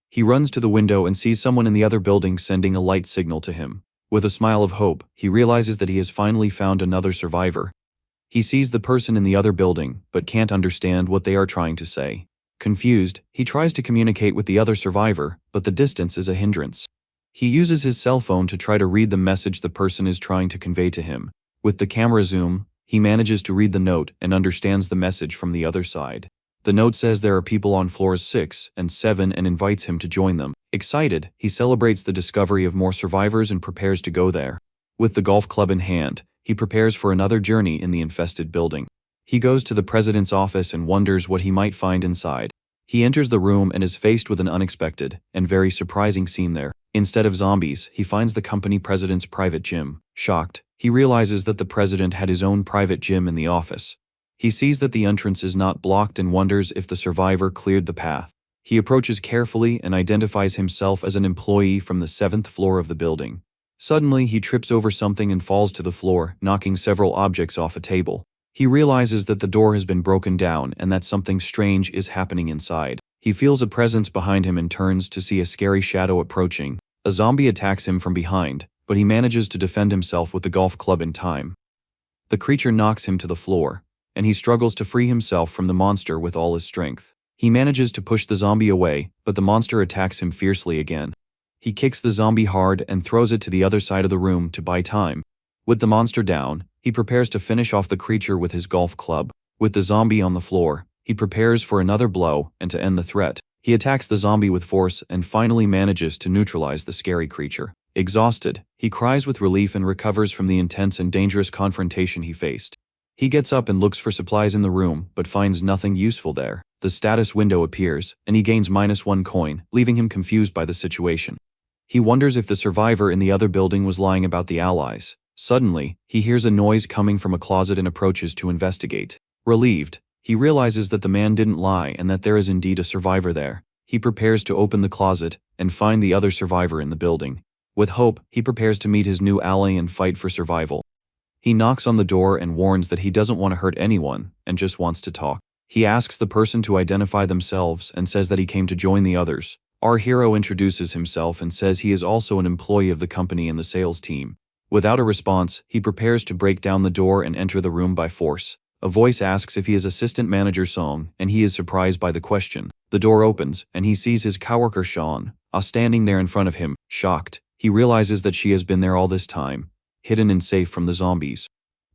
He runs to the window and sees someone in the other building sending a light signal to him. With a smile of hope, he realizes that he has finally found another survivor. He sees the person in the other building, but can't understand what they are trying to say. Confused, he tries to communicate with the other survivor, but the distance is a hindrance. He uses his cell phone to try to read the message the person is trying to convey to him. With the camera zoom, he manages to read the note and understands the message from the other side. The note says there are people on floors 6 and 7 and invites him to join them. Excited, he celebrates the discovery of more survivors and prepares to go there. With the golf club in hand, he prepares for another journey in the infested building. He goes to the president's office and wonders what he might find inside. He enters the room and is faced with an unexpected and very surprising scene there. Instead of zombies, he finds the company president's private gym. Shocked, he realizes that the president had his own private gym in the office. He sees that the entrance is not blocked and wonders if the survivor cleared the path. He approaches carefully and identifies himself as an employee from the 7th floor of the building. Suddenly, he trips over something and falls to the floor, knocking several objects off a table. He realizes that the door has been broken down and that something strange is happening inside. He feels a presence behind him and turns to see a scary shadow approaching. A zombie attacks him from behind, but he manages to defend himself with the golf club in time. The creature knocks him to the floor, and he struggles to free himself from the monster with all his strength. He manages to push the zombie away, but the monster attacks him fiercely again. He kicks the zombie hard and throws it to the other side of the room to buy time. With the monster down, he prepares to finish off the creature with his golf club. With the zombie on the floor, he prepares for another blow and to end the threat. He attacks the zombie with force and finally manages to neutralize the scary creature. Exhausted, he cries with relief and recovers from the intense and dangerous confrontation he faced. He gets up and looks for supplies in the room, but finds nothing useful there. The status window appears, and he gains -1 coin, leaving him confused by the situation. He wonders if the survivor in the other building was lying about the allies. Suddenly, he hears a noise coming from a closet and approaches to investigate. Relieved, he realizes that the man didn't lie and that there is indeed a survivor there. He prepares to open the closet and find the other survivor in the building. With hope, he prepares to meet his new ally and fight for survival. He knocks on the door and warns that he doesn't want to hurt anyone and just wants to talk. He asks the person to identify themselves and says that he came to join the others. Our hero introduces himself and says he is also an employee of the company and the sales team. Without a response, he prepares to break down the door and enter the room by force. A voice asks if he is assistant manager Song, and he is surprised by the question. The door opens, and he sees his coworker Sean, standing there in front of him. Shocked, he realizes that she has been there all this time, hidden and safe from the zombies.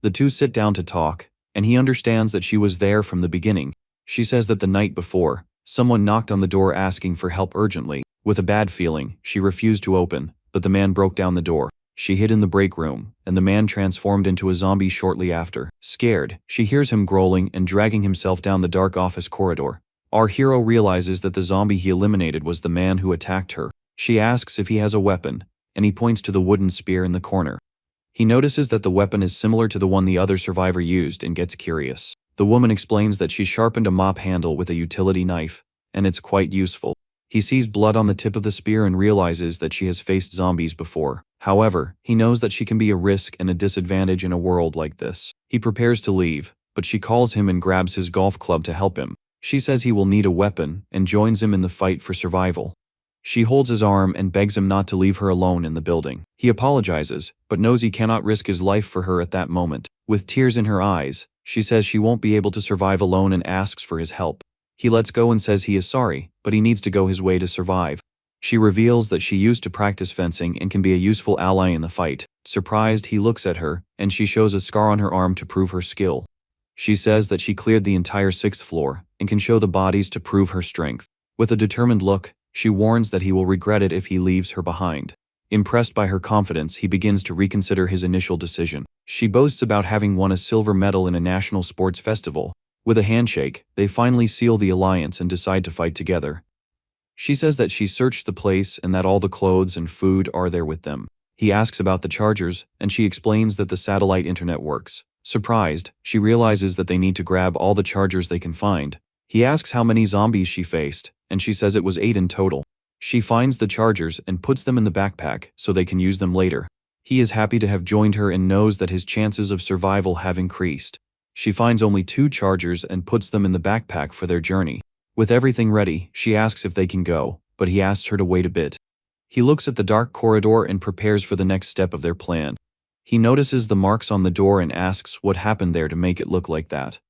The two sit down to talk, and he understands that she was there from the beginning. She says that the night before, someone knocked on the door asking for help urgently. With a bad feeling, she refused to open, but the man broke down the door. She hid in the break room, and the man transformed into a zombie shortly after. Scared, she hears him growling and dragging himself down the dark office corridor. Our hero realizes that the zombie he eliminated was the man who attacked her. She asks if he has a weapon, and he points to the wooden spear in the corner. He notices that the weapon is similar to the one the other survivor used and gets curious. The woman explains that she sharpened a mop handle with a utility knife, and it's quite useful. He sees blood on the tip of the spear and realizes that she has faced zombies before. However, he knows that she can be a risk and a disadvantage in a world like this. He prepares to leave, but she calls him and grabs his golf club to help him. She says he will need a weapon and joins him in the fight for survival. She holds his arm and begs him not to leave her alone in the building. He apologizes, but knows he cannot risk his life for her at that moment. With tears in her eyes, she says she won't be able to survive alone and asks for his help. He lets go and says he is sorry, but he needs to go his way to survive. She reveals that she used to practice fencing and can be a useful ally in the fight. Surprised, he looks at her, and she shows a scar on her arm to prove her skill. She says that she cleared the entire 6th floor and can show the bodies to prove her strength. With a determined look, she warns that he will regret it if he leaves her behind. Impressed by her confidence, he begins to reconsider his initial decision. She boasts about having won a silver medal in a national sports festival. With a handshake, they finally seal the alliance and decide to fight together. She says that she searched the place and that all the clothes and food are there with them. He asks about the chargers, and she explains that the satellite internet works. Surprised, she realizes that they need to grab all the chargers they can find. He asks how many zombies she faced, and she says it was 8 in total. She finds the chargers and puts them in the backpack so they can use them later. He is happy to have joined her and knows that his chances of survival have increased. She finds only 2 chargers and puts them in the backpack for their journey. With everything ready, she asks if they can go, but he asks her to wait a bit. He looks at the dark corridor and prepares for the next step of their plan. He notices the marks on the door and asks what happened there to make it look like that.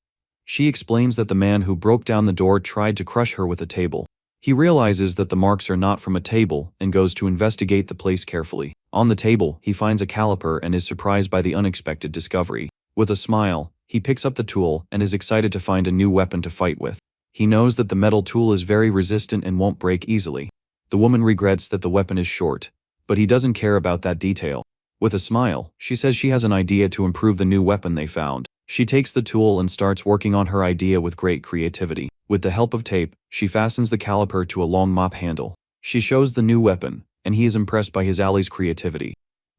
She explains that the man who broke down the door tried to crush her with a table. He realizes that the marks are not from a table and goes to investigate the place carefully. On the table, he finds a caliper and is surprised by the unexpected discovery. With a smile, he picks up the tool and is excited to find a new weapon to fight with. He knows that the metal tool is very resistant and won't break easily. The woman regrets that the weapon is short, but he doesn't care about that detail. With a smile, she says she has an idea to improve the new weapon they found. She takes the tool and starts working on her idea with great creativity. With the help of tape, she fastens the caliper to a long mop handle. She shows the new weapon, and he is impressed by his ally's creativity.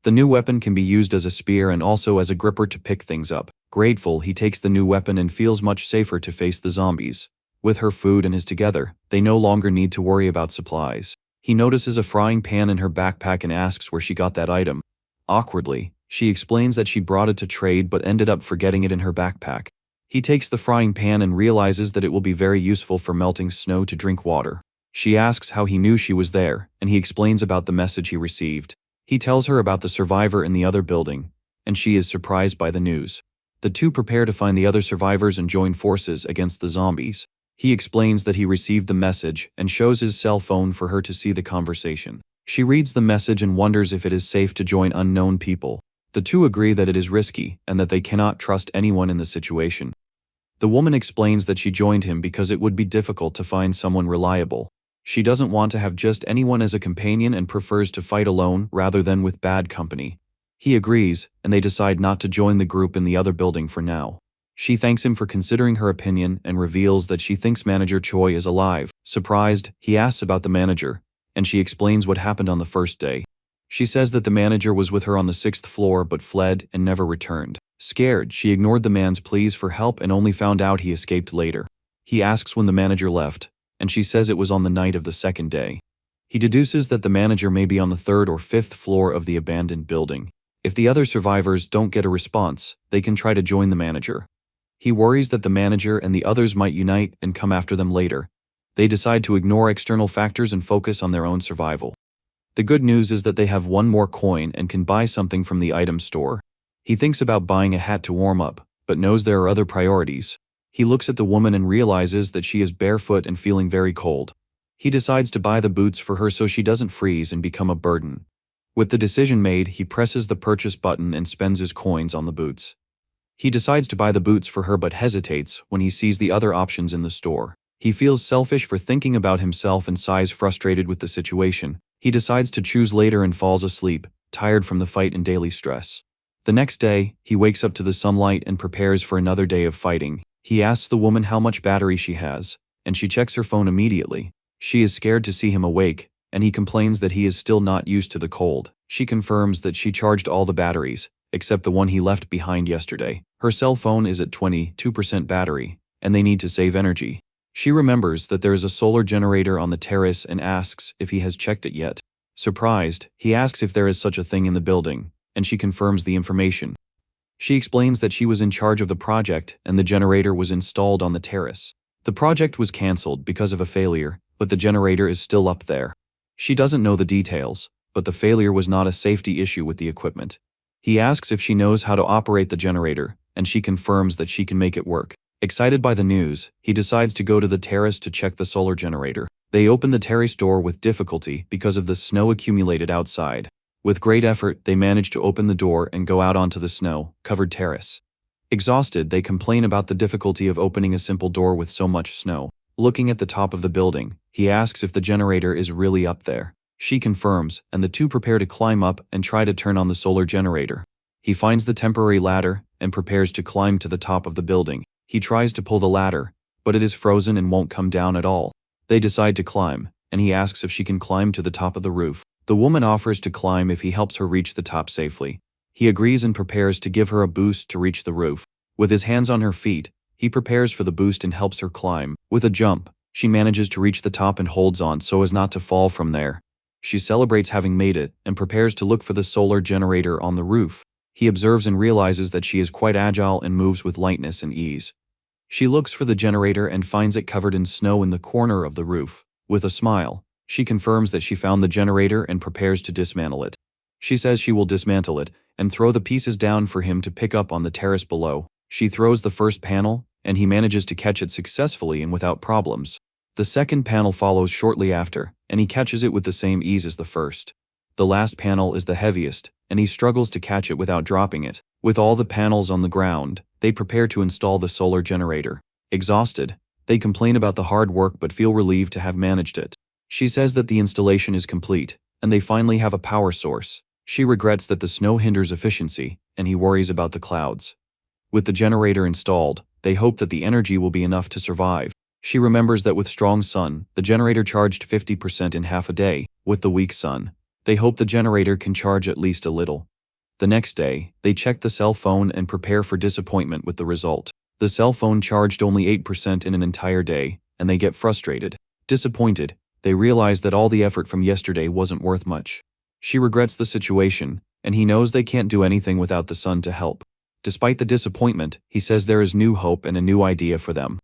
The new weapon can be used as a spear and also as a gripper to pick things up. Grateful, he takes the new weapon and feels much safer to face the zombies. With her food and his together, they no longer need to worry about supplies. He notices a frying pan in her backpack and asks where she got that item. Awkwardly, she explains that she brought it to trade but ended up forgetting it in her backpack. He takes the frying pan and realizes that it will be very useful for melting snow to drink water. She asks how he knew she was there, and he explains about the message he received. He tells her about the survivor in the other building, and she is surprised by the news. The two prepare to find the other survivors and join forces against the zombies. He explains that he received the message and shows his cell phone for her to see the conversation. She reads the message and wonders if it is safe to join unknown people. The two agree that it is risky and that they cannot trust anyone in the situation. The woman explains that she joined him because it would be difficult to find someone reliable. She doesn't want to have just anyone as a companion and prefers to fight alone rather than with bad company. He agrees, and they decide not to join the group in the other building for now. She thanks him for considering her opinion and reveals that she thinks Manager Choi is alive. Surprised, he asks about the manager, and she explains what happened on the first day. She says that the manager was with her on the 6th floor but fled and never returned. Scared, she ignored the man's pleas for help and only found out he escaped later. He asks when the manager left, and she says it was on the night of the 2nd day. He deduces that the manager may be on the 3rd or 5th floor of the abandoned building. If the other survivors don't get a response, they can try to join the manager. He worries that the manager and the others might unite and come after them later. They decide to ignore external factors and focus on their own survival. The good news is that they have one more coin and can buy something from the item store. He thinks about buying a hat to warm up, but knows there are other priorities. He looks at the woman and realizes that she is barefoot and feeling very cold. He decides to buy the boots for her so she doesn't freeze and become a burden. With the decision made, he presses the purchase button and spends his coins on the boots. He decides to buy the boots for her but hesitates when he sees the other options in the store. He feels selfish for thinking about himself and sighs frustrated with the situation. He decides to choose later and falls asleep, tired from the fight and daily stress. The next day, he wakes up to the sunlight and prepares for another day of fighting. He asks the woman how much battery she has, and she checks her phone immediately. She is scared to see him awake, and he complains that he is still not used to the cold. She confirms that she charged all the batteries, except the one he left behind yesterday. Her cell phone is at 22% battery, and they need to save energy. She remembers that there is a solar generator on the terrace and asks if he has checked it yet. Surprised, he asks if there is such a thing in the building, and she confirms the information. She explains that she was in charge of the project and the generator was installed on the terrace. The project was cancelled because of a failure, but the generator is still up there. She doesn't know the details, but the failure was not a safety issue with the equipment. He asks if she knows how to operate the generator, and she confirms that she can make it work. Excited by the news, he decides to go to the terrace to check the solar generator. They open the terrace door with difficulty because of the snow accumulated outside. With great effort, they manage to open the door and go out onto the snow-covered terrace. Exhausted, they complain about the difficulty of opening a simple door with so much snow. Looking at the top of the building, he asks if the generator is really up there. She confirms, and the two prepare to climb up and try to turn on the solar generator. He finds the temporary ladder and prepares to climb to the top of the building. He tries to pull the ladder, but it is frozen and won't come down at all. They decide to climb, and he asks if she can climb to the top of the roof. The woman offers to climb if he helps her reach the top safely. He agrees and prepares to give her a boost to reach the roof. With his hands on her feet, he prepares for the boost and helps her climb. With a jump, she manages to reach the top and holds on so as not to fall from there. She celebrates having made it and prepares to look for the solar generator on the roof. He observes and realizes that she is quite agile and moves with lightness and ease. She looks for the generator and finds it covered in snow in the corner of the roof. With a smile, she confirms that she found the generator and prepares to dismantle it. She says she will dismantle it and throw the pieces down for him to pick up on the terrace below. She throws the first panel, and he manages to catch it successfully and without problems. The second panel follows shortly after, and he catches it with the same ease as the first. The last panel is the heaviest, and he struggles to catch it without dropping it. With all the panels on the ground, they prepare to install the solar generator. Exhausted, they complain about the hard work but feel relieved to have managed it. She says that the installation is complete, and they finally have a power source. She regrets that the snow hinders efficiency, and he worries about the clouds. With the generator installed, they hope that the energy will be enough to survive. She remembers that with strong sun, the generator charged 50% in half a day. With the weak sun, they hope the generator can charge at least a little. The next day, they check the cell phone and prepare for disappointment with the result. The cell phone charged only 8% in an entire day, and they get frustrated. Disappointed, they realize that all the effort from yesterday wasn't worth much. She regrets the situation, and he knows they can't do anything without the sun to help. Despite the disappointment, he says there is new hope and a new idea for them.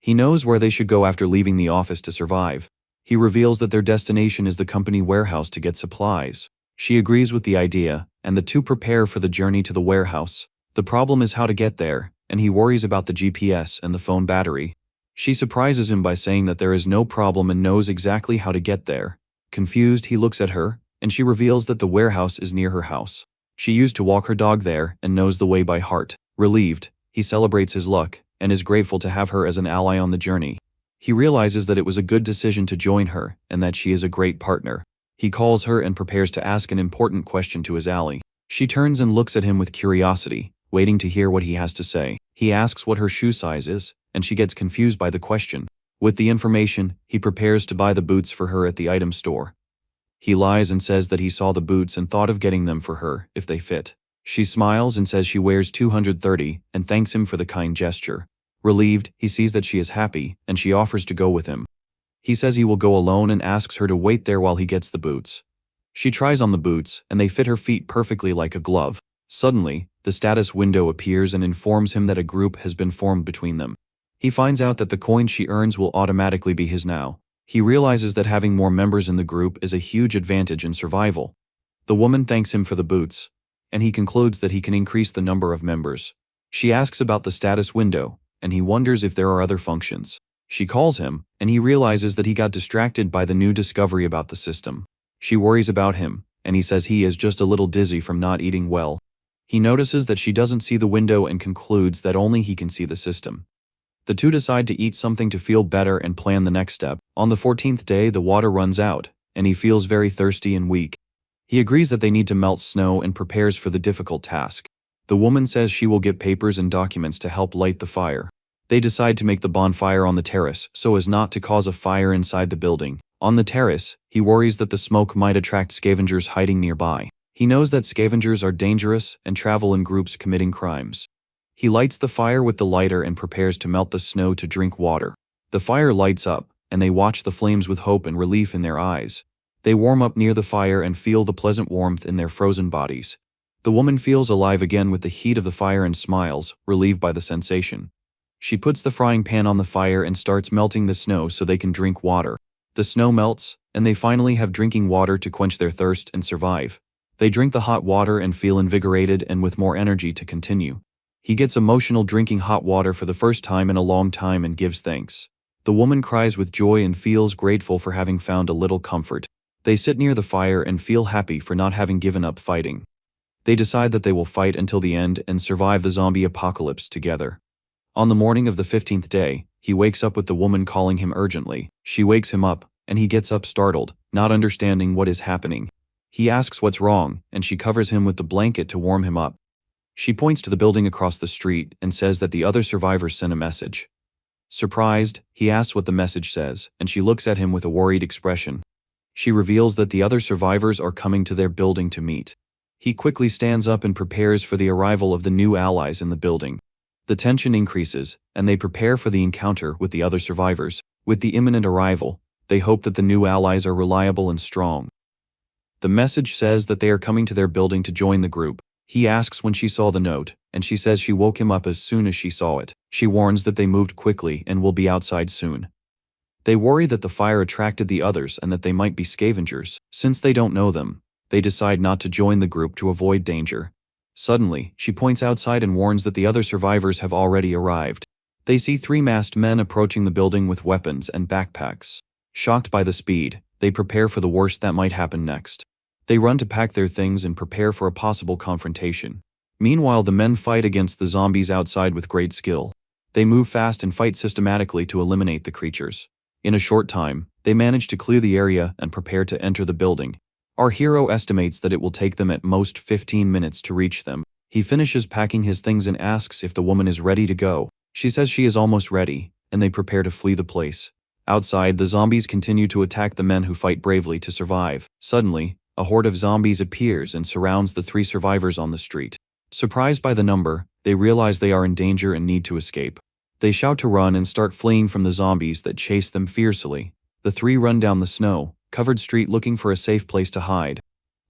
He knows where they should go after leaving the office to survive. He reveals that their destination is the company warehouse to get supplies. She agrees with the idea, and the two prepare for the journey to the warehouse. The problem is how to get there, and he worries about the GPS and the phone battery. She surprises him by saying that there is no problem and knows exactly how to get there. Confused, he looks at her, and she reveals that the warehouse is near her house. She used to walk her dog there and knows the way by heart. Relieved, he celebrates his luck and is grateful to have her as an ally on the journey. He realizes that it was a good decision to join her and that she is a great partner. He calls her and prepares to ask an important question to his ally. She turns and looks at him with curiosity, waiting to hear what he has to say. He asks what her shoe size is, and she gets confused by the question. With the information, he prepares to buy the boots for her at the item store. He lies and says that he saw the boots and thought of getting them for her if they fit. She smiles and says she wears 230 and thanks him for the kind gesture. Relieved, he sees that she is happy and she offers to go with him. He says he will go alone and asks her to wait there while he gets the boots. She tries on the boots and they fit her feet perfectly like a glove. Suddenly, the status window appears and informs him that a group has been formed between them. He finds out that the coin she earns will automatically be his now. He realizes that having more members in the group is a huge advantage in survival. The woman thanks him for the boots, and he concludes that he can increase the number of members. She asks about the status window, and he wonders if there are other functions. She calls him, and he realizes that he got distracted by the new discovery about the system. She worries about him, and he says he is just a little dizzy from not eating well. He notices that she doesn't see the window and concludes that only he can see the system. The two decide to eat something to feel better and plan the next step. On the 14th day, the water runs out, and he feels very thirsty and weak. He agrees that they need to melt snow and prepares for the difficult task. The woman says she will get papers and documents to help light the fire. They decide to make the bonfire on the terrace so as not to cause a fire inside the building. On the terrace, he worries that the smoke might attract scavengers hiding nearby. He knows that scavengers are dangerous and travel in groups committing crimes. He lights the fire with the lighter and prepares to melt the snow to drink water. The fire lights up, and they watch the flames with hope and relief in their eyes. They warm up near the fire and feel the pleasant warmth in their frozen bodies. The woman feels alive again with the heat of the fire and smiles, relieved by the sensation. She puts the frying pan on the fire and starts melting the snow so they can drink water. The snow melts, and they finally have drinking water to quench their thirst and survive. They drink the hot water and feel invigorated and with more energy to continue. He gets emotional drinking hot water for the first time in a long time and gives thanks. The woman cries with joy and feels grateful for having found a little comfort. They sit near the fire and feel happy for not having given up fighting. They decide that they will fight until the end and survive the zombie apocalypse together. On the morning of the 15th day, he wakes up with the woman calling him urgently. She wakes him up, and he gets up startled, not understanding what is happening. He asks what's wrong, and she covers him with the blanket to warm him up. She points to the building across the street and says that the other survivors sent a message. Surprised, he asks what the message says, and she looks at him with a worried expression. She reveals that the other survivors are coming to their building to meet. He quickly stands up and prepares for the arrival of the new allies in the building. The tension increases, and they prepare for the encounter with the other survivors. With the imminent arrival, they hope that the new allies are reliable and strong. The message says that they are coming to their building to join the group. He asks when she saw the note, and she says she woke him up as soon as she saw it. She warns that they moved quickly and will be outside soon. They worry that the fire attracted the others and that they might be scavengers. Since they don't know them, they decide not to join the group to avoid danger. Suddenly, she points outside and warns that the other survivors have already arrived. They see three masked men approaching the building with weapons and backpacks. Shocked by the speed, they prepare for the worst that might happen next. They run to pack their things and prepare for a possible confrontation. Meanwhile, the men fight against the zombies outside with great skill. They move fast and fight systematically to eliminate the creatures. In a short time, they manage to clear the area and prepare to enter the building. Our hero estimates that it will take them at most 15 minutes to reach them. He finishes packing his things and asks if the woman is ready to go. She says she is almost ready, and they prepare to flee the place. Outside, the zombies continue to attack the men who fight bravely to survive. Suddenly, a horde of zombies appears and surrounds the three survivors on the street. Surprised by the number, they realize they are in danger and need to escape. They shout to run and start fleeing from the zombies that chase them fiercely. The three run down the snow-covered street looking for a safe place to hide.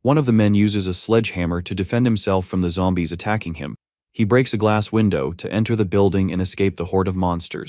One of the men uses a sledgehammer to defend himself from the zombies attacking him. He breaks a glass window to enter the building and escape the horde of monsters.